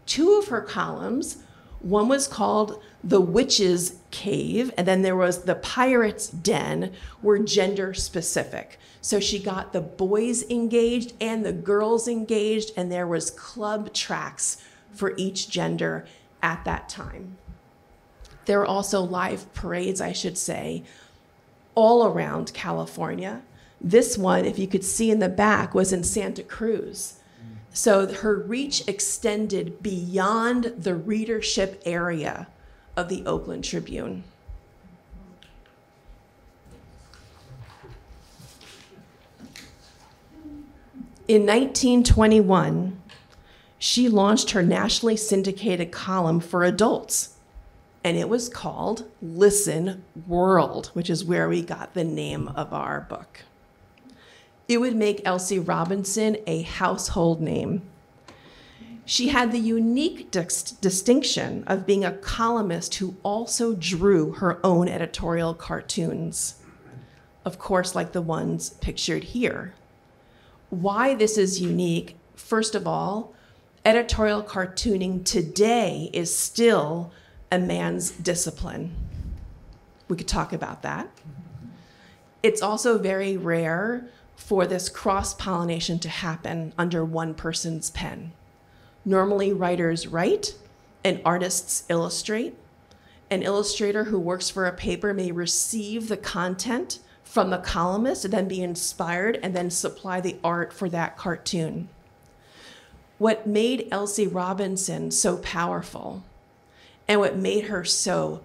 2 of her columns, one was called The Witch's Cave, and then there was The Pirate's Den, were gender specific. So she got the boys engaged and the girls engaged, and there was club tracks for each gender at that time. There were also live parades, I should say, all around California. This one, if you could see in the back, was in Santa Cruz. So her reach extended beyond the readership area of the Oakland Tribune. In 1921, she launched her nationally syndicated column for adults, and it was called Listen World, which is where we got the name of our book. It would make Elsie Robinson a household name. She had the unique distinction of being a columnist who also drew her own editorial cartoons, of course, like the ones pictured here. Why this is unique, first of all, editorial cartooning today is still a man's discipline. We could talk about that. It's also very rare for this cross-pollination to happen under one person's pen. Normally, writers write and artists illustrate. An illustrator who works for a paper may receive the content from the columnist and then be inspired and then supply the art for that cartoon. What made Elsie Robinson so powerful And what made her so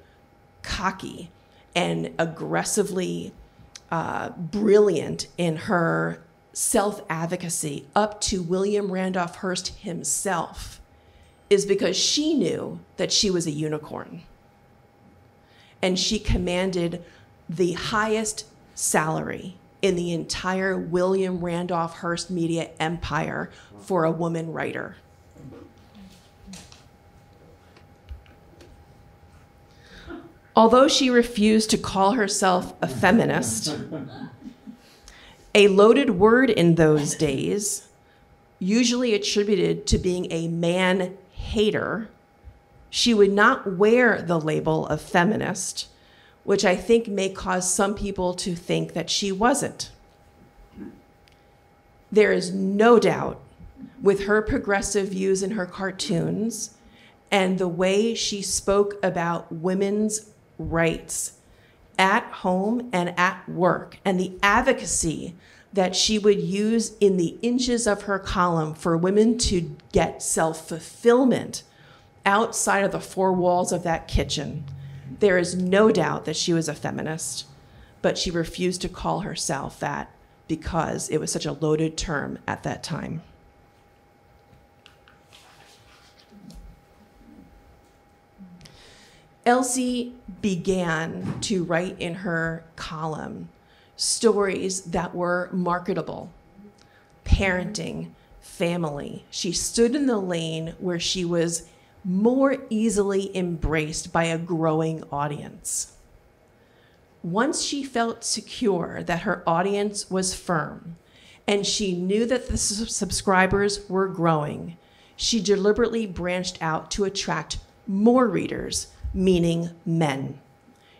cocky and aggressively brilliant in her self-advocacy up to William Randolph Hearst himself is because she knew that she was a unicorn. And she commanded the highest salary in the entire William Randolph Hearst media empire for a woman writer. Although she refused to call herself a feminist, a loaded word in those days, usually attributed to being a man-hater, she would not wear the label of feminist, which I think may cause some people to think that she wasn't. There is no doubt, with her progressive views in her cartoons and the way she spoke about women's rights at home and at work, and the advocacy that she would use in the inches of her column for women to get self-fulfillment outside of the four walls of that kitchen. There is no doubt that she was a feminist, but she refused to call herself that because it was such a loaded term at that time. Elsie began to write in her column stories that were marketable, parenting, family. She stood in the lane where she was more easily embraced by a growing audience. Once she felt secure that her audience was firm and she knew that the subscribers were growing, she deliberately branched out to attract more readers, meaning men.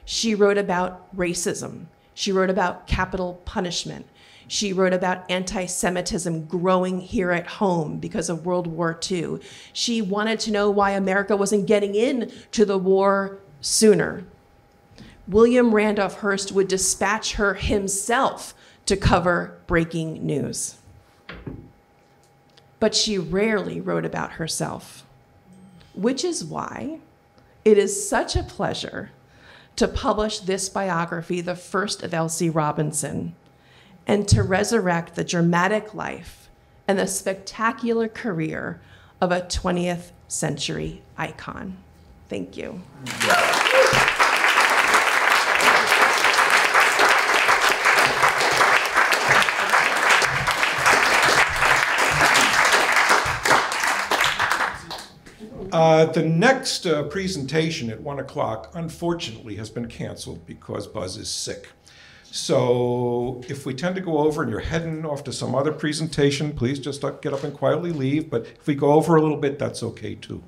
She wrote about racism. She wrote about capital punishment. She wrote about anti-Semitism growing here at home because of World War II. She wanted to know why America wasn't getting into the war sooner. William Randolph Hearst would dispatch her himself to cover breaking news. But she rarely wrote about herself, which is why it is such a pleasure to publish this biography, the first of Elsie Robinson, and to resurrect the dramatic life and the spectacular career of a 20th century icon. Thank you. The next presentation at 1 o'clock, unfortunately, has been canceled because Buzz is sick. So if we tend to go over and you're heading off to some other presentation, please just get up and quietly leave. But if we go over a little bit, that's okay too.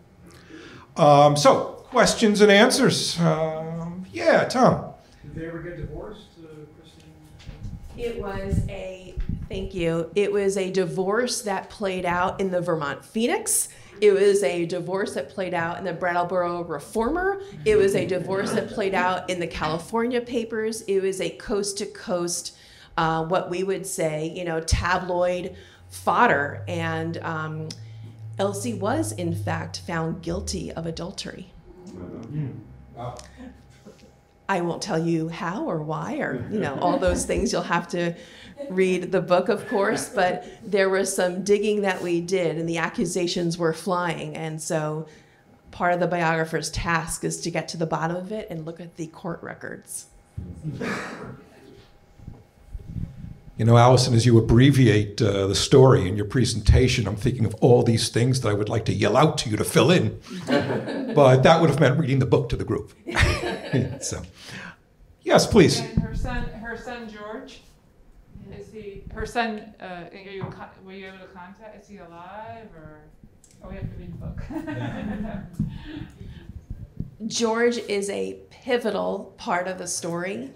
So questions and answers. Yeah, Tom. Did they ever get divorced, Christine? Thank you. It was a divorce that played out in the Vermont Phoenix. It was a divorce that played out in the Brattleboro Reformer. It was a divorce that played out in the California papers. It was a coast-to-coast, what we would say, tabloid fodder. And Elsie was, in fact, found guilty of adultery. Wow. I won't tell you how or why or, all those things. You'll have to read the book, of course, but there was some digging that we did and the accusations were flying. And so part of the biographer's task is to get to the bottom of it and look at the court records. Allison, as you abbreviate the story in your presentation, I'm thinking of all these things that I would like to yell out to you to fill in. But that would have meant reading the book to the group. So, yes, please. And her son George, were you able to contact, is he alive or we have to read the book? George is a pivotal part of the story.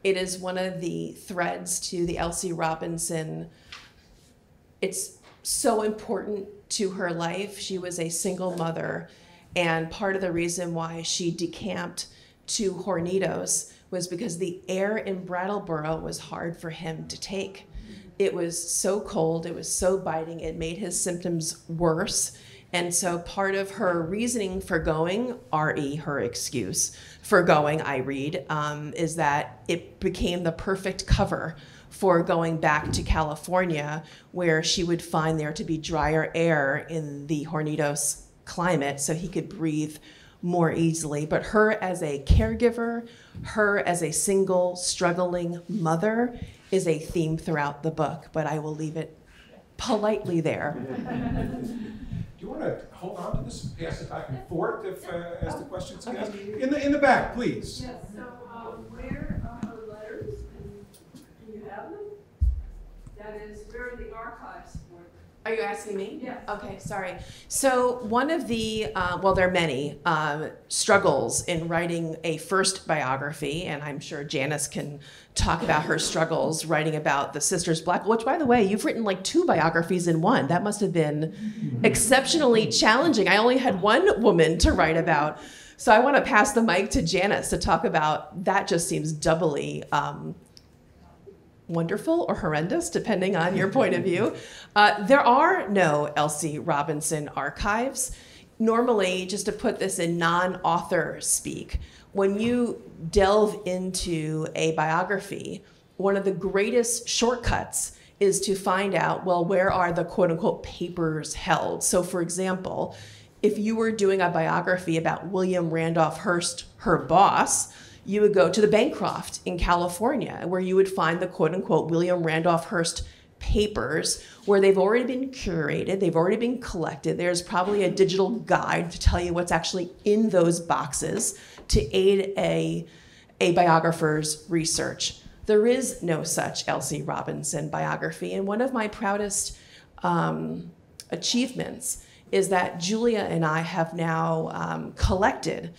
It is one of the threads to the Elsie Robinson. It's so important to her life. She was a single mother, and part of the reason why she decamped to Hornitos was because the air in Brattleboro was hard for him to take. It was so cold, it was so biting, it made his symptoms worse, And so part of her reasoning for going, R.E., her excuse for going, I read, is that it became the perfect cover for going back to California, where she would find there to be drier air in the Hornitos climate so he could breathe more easily. But her as a caregiver, her as a single struggling mother is a theme throughout the book, but I will leave it politely there. Do you want to hold on to this and pass it back and forth as the questions get asked? In the back, please. Yes, so where are her letters? And do you have them? That is, where are the archives for them? Are you asking me? Yes. Okay, sorry. So one of the, well, there are many struggles in writing a first biography, and I'm sure Janice can talk about her struggles writing about the Sisters Blackwell, which, by the way, you've written like 2 biographies in one. That must have been exceptionally challenging. I only had one woman to write about. So I want to pass the mic to Janice to talk about that. Just seems doubly wonderful or horrendous, depending on your point of view. There are no Elsie Robinson archives. Normally, just to put this in non-author speak, when you delve into a biography, one of the greatest shortcuts is to find out, well, where are the quote-unquote papers held? So for example, if you were doing a biography about William Randolph Hearst, her boss, you would go to the Bancroft in California, where you would find the quote-unquote William Randolph Hearst papers, where they've already been curated, they've already been collected. There's probably a digital guide to tell you what's actually in those boxes to aid a biographer's research. There is no such Elsie Robinson biography, and one of my proudest achievements is that Julia and I have now collected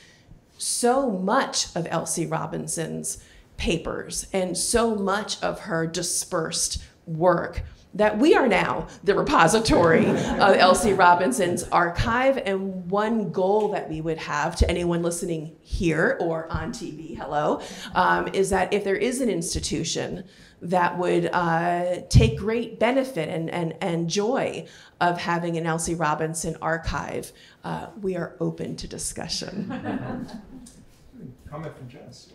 so much of Elsie Robinson's papers and so much of her dispersed work that we are now the repository of Elsie Robinson's archive. And one goal that we would have to anyone listening here or on TV, hello, is that if there is an institution that would take great benefit and joy of having an Elsie Robinson archive, we are open to discussion. Comment from Janice.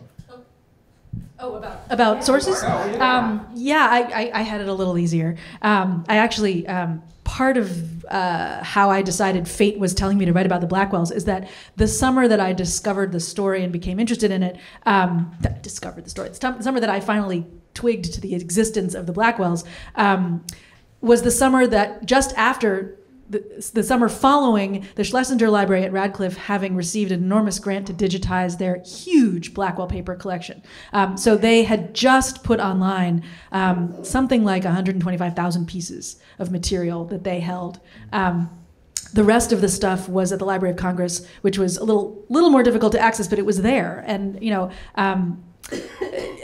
Oh, about sources? Oh, yeah. I had it a little easier. I actually, part of how I decided fate was telling me to write about the Blackwells is that the summer that I discovered the story and became interested in it, the summer that I finally twigged to the existence of the Blackwells, was the summer that just after the summer following the Schlesinger Library at Radcliffe having received an enormous grant to digitize their huge Blackwell paper collection. So they had just put online something like 125,000 pieces of material that they held. The rest of the stuff was at the Library of Congress, which was a little more difficult to access, but it was there. And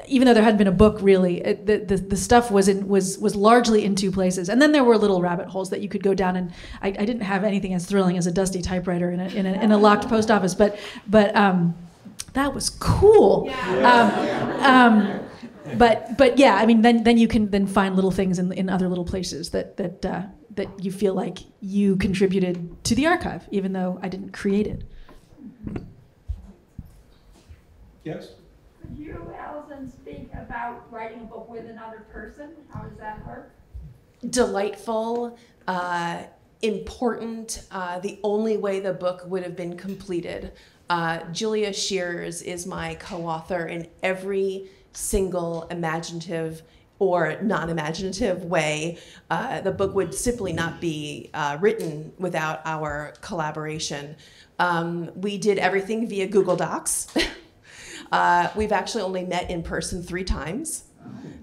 even though there hadn't been a book, really, the stuff was largely in 2 places, and then there were little rabbit holes that you could go down. And I didn't have anything as thrilling as a dusty typewriter in a locked post office, but that was cool. But yeah, I mean, then you can then find little things in other little places that you feel like you contributed to the archive, even though I didn't create it. Yes? Could you, Allison, speak about writing a book with another person? How does that work? Delightful, important, the only way the book would have been completed. Julia Shears is my co-author in every single imaginative or non-imaginative way. The book would simply not be written without our collaboration. We did everything via Google Docs. We've actually only met in person 3 times.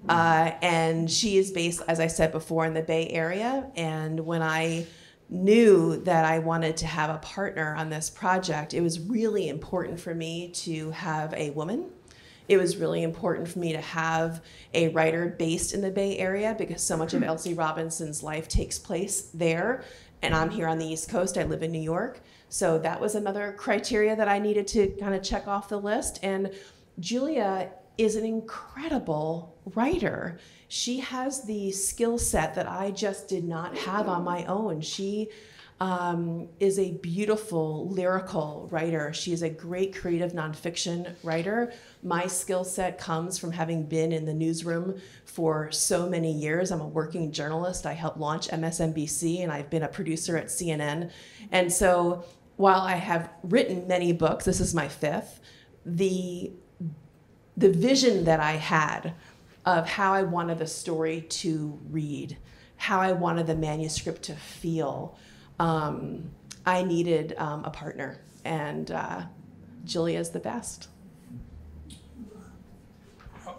And she is based, as I said before, in the Bay Area. And when I knew that I wanted to have a partner on this project, it was really important for me to have a woman. It was really important for me to have a writer based in the Bay Area because so much of Elsie Robinson's life takes place there. And I'm here on the East Coast. I live in New York. So that was another criteria that I needed to kind of check off the list. And Julia is an incredible writer. She has the skill set that I just did not have on my own. She is a beautiful lyrical writer. She is a great creative nonfiction writer. My skill set comes from having been in the newsroom for so many years. I'm a working journalist. I helped launch MSNBC, and I've been a producer at CNN. And so while I have written many books, this is my fifth, the vision that I had of how I wanted the story to read, how I wanted the manuscript to feel, I needed a partner, and Julia's the best.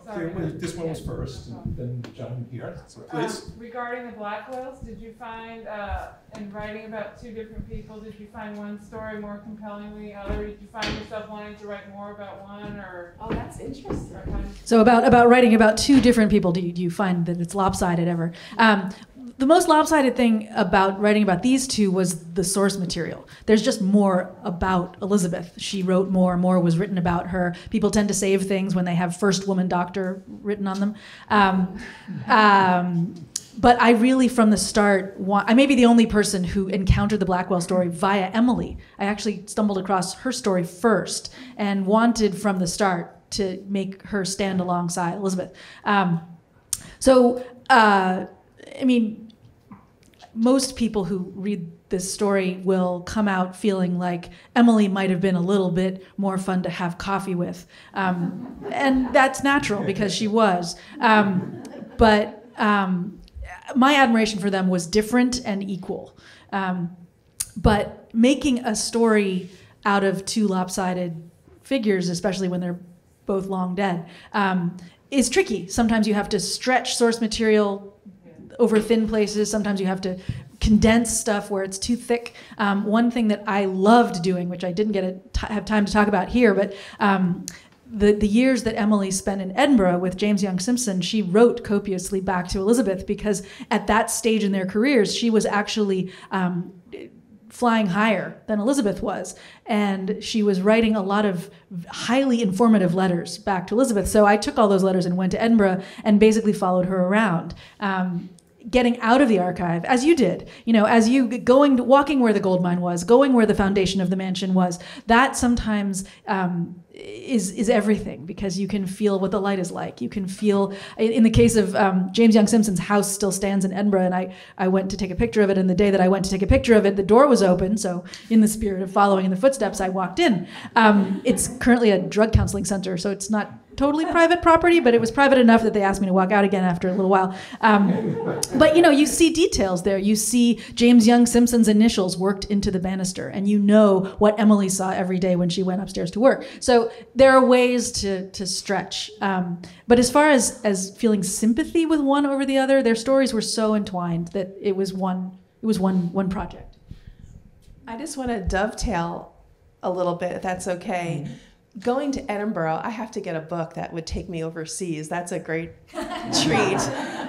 Okay, this one was first, and then John here, so please. Regarding the Blackwells, did you find, in writing about two different people, did you find one story more compelling than the other? Did you find yourself wanting to write more about one, or? Oh, that's interesting. So about writing about two different people, do you find that it's lopsided ever? The most lopsided thing about writing about these two was the source material. There's just more about Elizabeth. She wrote more was written about her. People tend to save things when they have first woman doctor written on them. But I really, from the start, I may be the only person who encountered the Blackwell story via Emily. I actually stumbled across her story first and wanted from the start to make her stand alongside Elizabeth. I mean, most people who read this story will come out feeling like Emily might have been a little bit more fun to have coffee with. And that's natural because she was. But my admiration for them was different and equal. But making a story out of two lopsided figures, especially when they're both long dead, is tricky. Sometimes you have to stretch source material over thin places. Sometimes you have to condense stuff where it's too thick. One thing that I loved doing, which I didn't have time to talk about here, but the years that Emily spent in Edinburgh with James Young Simpson, she wrote copiously back to Elizabeth because at that stage in their careers, she was actually flying higher than Elizabeth was. And she was writing a lot of highly informative letters back to Elizabeth. So I took all those letters and went to Edinburgh and basically followed her around. Getting out of the archive, as you did, as you walking where the gold mine was, going where the foundation of the mansion was, that sometimes is everything, because you can feel what the light is like. You can feel, in the case of James Young Simpson's house still stands in Edinburgh, and I went to take a picture of it, and the day that I went to take a picture of it, the door was open, so in the spirit of following in the footsteps, I walked in. It's currently a drug counseling center, so it's not totally private property, but it was private enough that they asked me to walk out again after a little while. But you see details there. You see James Young Simpson's initials worked into the banister, and you know what Emily saw every day when she went upstairs to work. So there are ways to stretch. But as far as feeling sympathy with one over the other, their stories were so entwined that it was one project. I just want to dovetail a little bit, if that's okay. Mm-hmm. Going to Edinburgh, I have to get a book that would take me overseas. That's a great treat.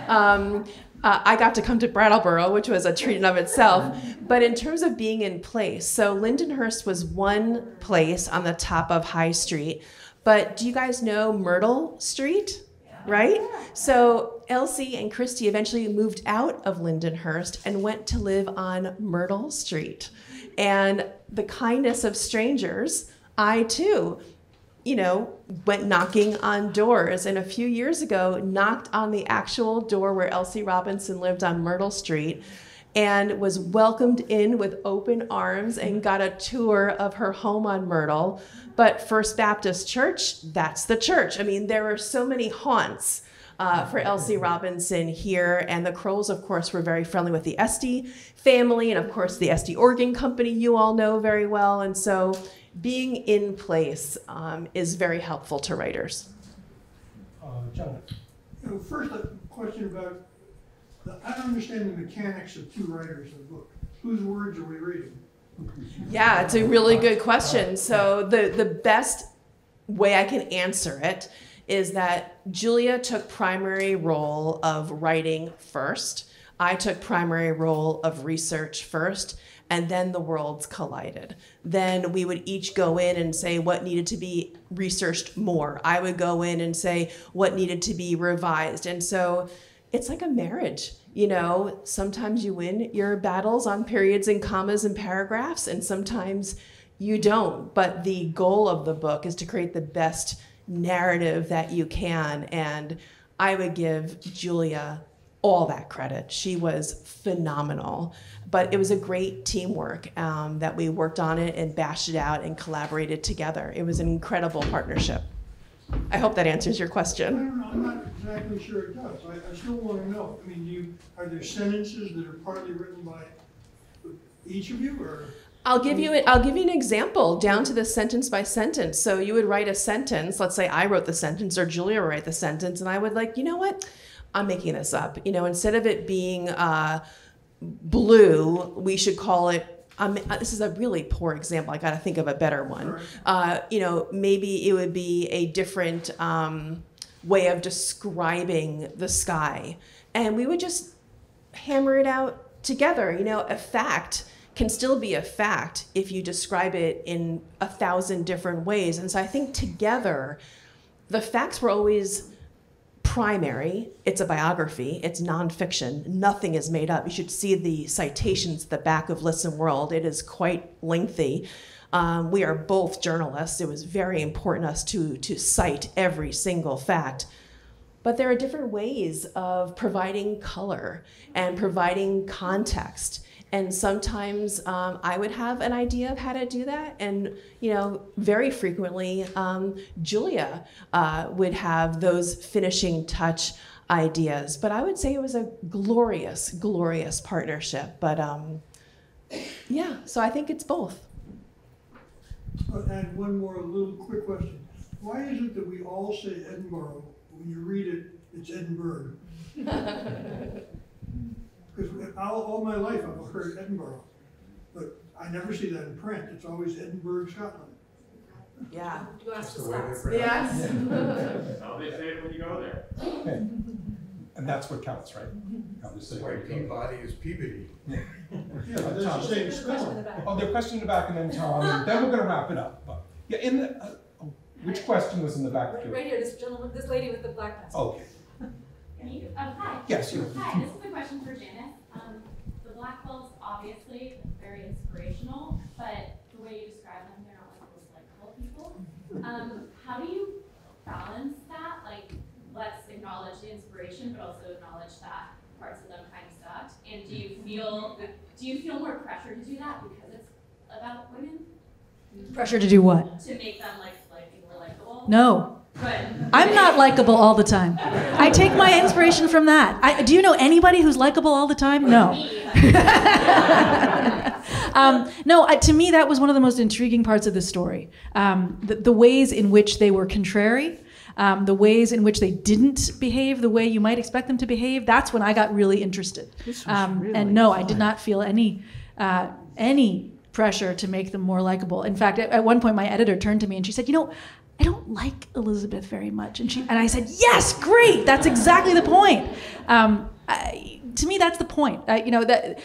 I got to come to Brattleboro, which was a treat in of itself. But in terms of being in place, so Lindenhurst was one place on the top of High Street. But do you guys know Myrtle Street? Right? So Elsie and Christy eventually moved out of Lindenhurst and went to live on Myrtle Street. And the kindness of strangers, I too, went knocking on doors, and a few years ago knocked on the actual door where Elsie Robinson lived on Myrtle Street and was welcomed in with open arms and got a tour of her home on Myrtle. But First Baptist Church, that's the church. I mean, there are so many haunts for Elsie Robinson here, and the Crowells, of course, were very friendly with the Esty family, and of course the Esty Organ Company you all know very well, and so being in place is very helpful to writers. John. First, a question about, I don't understand the mechanics of two writers of a book. Whose words are we reading? Yeah, it's a really good question. So the best way I can answer it is that Julia took primary role of writing first. I took primary role of research first. And then the worlds collided. Then we would each go in and say what needed to be researched more. I would go in and say what needed to be revised. And so it's like a marriage. You know, sometimes you win your battles on periods and commas and paragraphs, and sometimes you don't. But the goal of the book is to create the best narrative that you can. And I would give Julia all that credit. She was phenomenal. But it was a great teamwork that we worked on it and bashed it out and collaborated together. It was an incredible partnership. I hope that answers your I question. don't know, I'm not exactly sure it does. I still want to know. I mean, are there sentences that are partly written by each of you, or? I'll give you an example down to the sentence by sentence. So you would write a sentence. Let's say I wrote the sentence or Julia would write the sentence, and I would like, you know what? I'm making this up. You know, instead of it being blue, we should call it. This is a really poor example. I got to think of a better one. You know, maybe it would be a different way of describing the sky, and we would just hammer it out together. You know, a fact can still be a fact if you describe it in 1,000 different ways. And so I think together, the facts were always primary. It's a biography. It's nonfiction. Nothing is made up. You should see the citations at the back of Listen World. It is quite lengthy. We are both journalists. It was very important to us to cite every single fact. But there are different ways of providing color and providing context. And sometimes I would have an idea of how to do that. And, you know, very frequently, Julia would have those finishing touch ideas. But I would say it was a glorious, glorious partnership. But yeah, so I think it's both. I'll add one more little quick question. Why is it that we all say Edinburgh? When you read it, it's Edinburgh. Because all my life I've heard Edinburgh, but I never see that in print. It's always Edinburgh, Scotland. Yeah. You asked the That's Scots. Yes. How they say it when you go there. And that's what counts, right? How they say it when Like you go there. Peabody is Peabody. Yeah, that's the same There's a question in spelling. the back. Oh, the question in the back, and then Tom, and then we're going to wrap it up. But yeah, in the which question was in the back? Right here, this gentleman, this lady with the black mask. Okay. Hi. Yes, you. Hi, this is a question for Janice. The Blackwells obviously very inspirational, but the way you describe them, they're not like those likable people. How do you balance that? Like, let's acknowledge the inspiration, but also acknowledge that parts of them kind of sucked. And do you feel more pressure to do that because it's about women? Pressure to do what? To make them like more likable? No. But I'm not likable all the time. I take my inspiration from that. Do you know anybody who's likable all the time? No. No, to me, that was one of the most intriguing parts of the story. The ways in which they were contrary, the ways in which they didn't behave the way you might expect them to behave, that's when I got really interested. And no, I did not feel any pressure to make them more likable. In fact, at one point, my editor turned to me and she said, you know, I don't like Elizabeth very much. And I said, yes, great, that's exactly the point. To me, that's the point. You know, that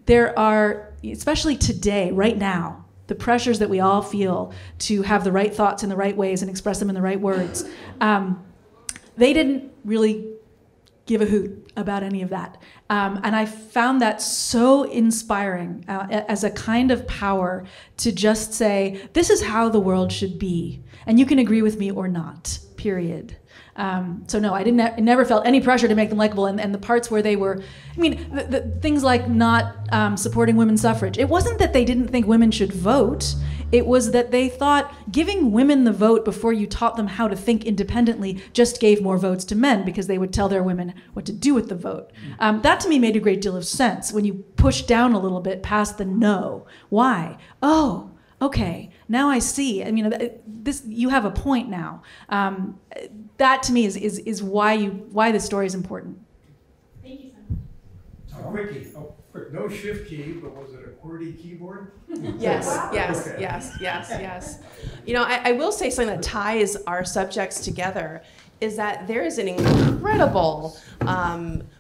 there are, especially today, right now, the pressures that we all feel to have the right thoughts in the right ways and express them in the right words. They didn't really give a hoot about any of that. And I found that so inspiring as a kind of power to just say, this is how the world should be. And you can agree with me or not, period. So no, I never felt any pressure to make them likable. And the parts where they were, I mean, the things like not supporting women's suffrage. It wasn't that they didn't think women should vote. It was that they thought giving women the vote before you taught them how to think independently just gave more votes to men because they would tell their women what to do with the vote. That to me made a great deal of sense when you push down a little bit past the no. Why? Oh, okay, now I see. I mean, you have a point now. That to me is why this story is important. thank you so much. Quickie. Oh, quick. No shift key, but was it a QWERTY keyboard? Yes, yes, Okay. yes. You know, I will say something that ties our subjects together is that there is an incredible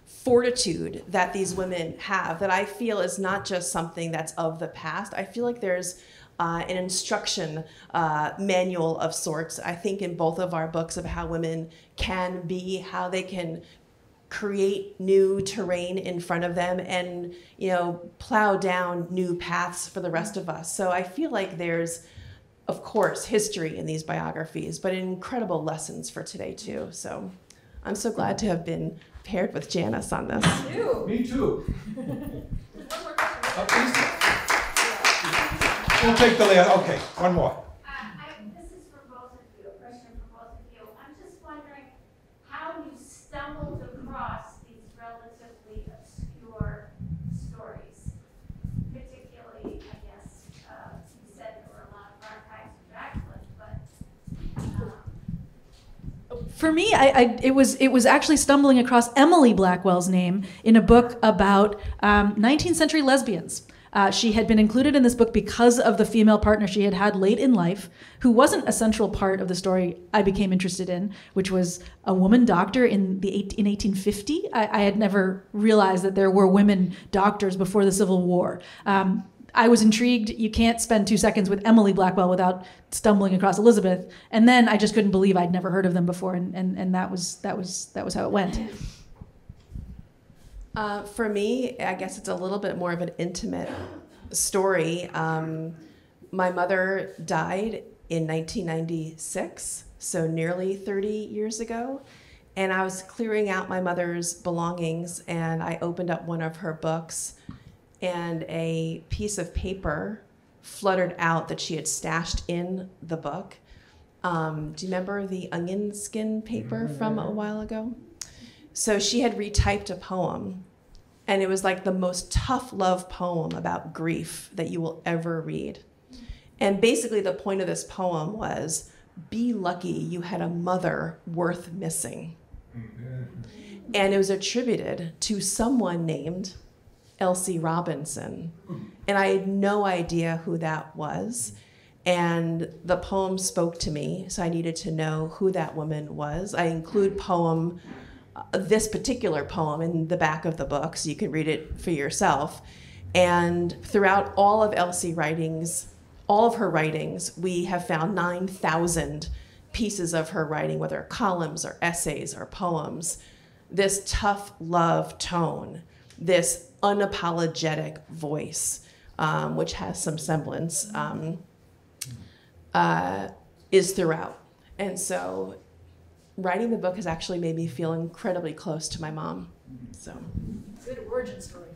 fortitude that these women have that I feel is not just something that's of the past. I feel like there's an instruction manual of sorts, I think, in both of our books of how women can be, how they can create new terrain in front of them and, plow down new paths for the rest of us. So I feel like there's, of course, history in these biographies, but incredible lessons for today too. So I'm so glad to have been paired with Janice on this. Me too. We'll take the last. Okay, one more. This is for both of you, a question for both of you. I'm just wondering how you stumbled across these relatively obscure stories. Particularly, I guess, you said there were a lot of archives of Radcliffe, but For me, it was actually stumbling across Emily Blackwell's name in a book about 19th century lesbians. She had been included in this book because of the female partner she had had late in life, who wasn't a central part of the story I became interested in, which was a woman doctor in 1850. I had never realized that there were women doctors before the Civil War. I was intrigued. You can't spend 2 seconds with Emily Blackwell without stumbling across Elizabeth. And then I just couldn't believe I'd never heard of them before, and that was how it went. For me, I guess it's a little bit more of an intimate story. My mother died in 1996, so nearly 30 years ago. And I was clearing out my mother's belongings, and I opened up one of her books, and a piece of paper fluttered out that she had stashed in the book. Do you remember the onion skin paper from a while ago? So she had retyped a poem, and it was like the most tough love poem about grief that you will ever read. And basically the point of this poem was, be lucky you had a mother worth missing. And it was attributed to someone named Elsie Robinson. And I had no idea who that was. And the poem spoke to me, so I needed to know who that woman was. I include this particular poem in the back of the book, so you can read it for yourself. And throughout all of Elsie writings, all of her writings, we have found 9,000 pieces of her writing, whether columns or essays or poems. This tough love tone, this unapologetic voice, which has some semblance, is throughout. And so writing the book has actually made me feel incredibly close to my mom. So. Good origin story.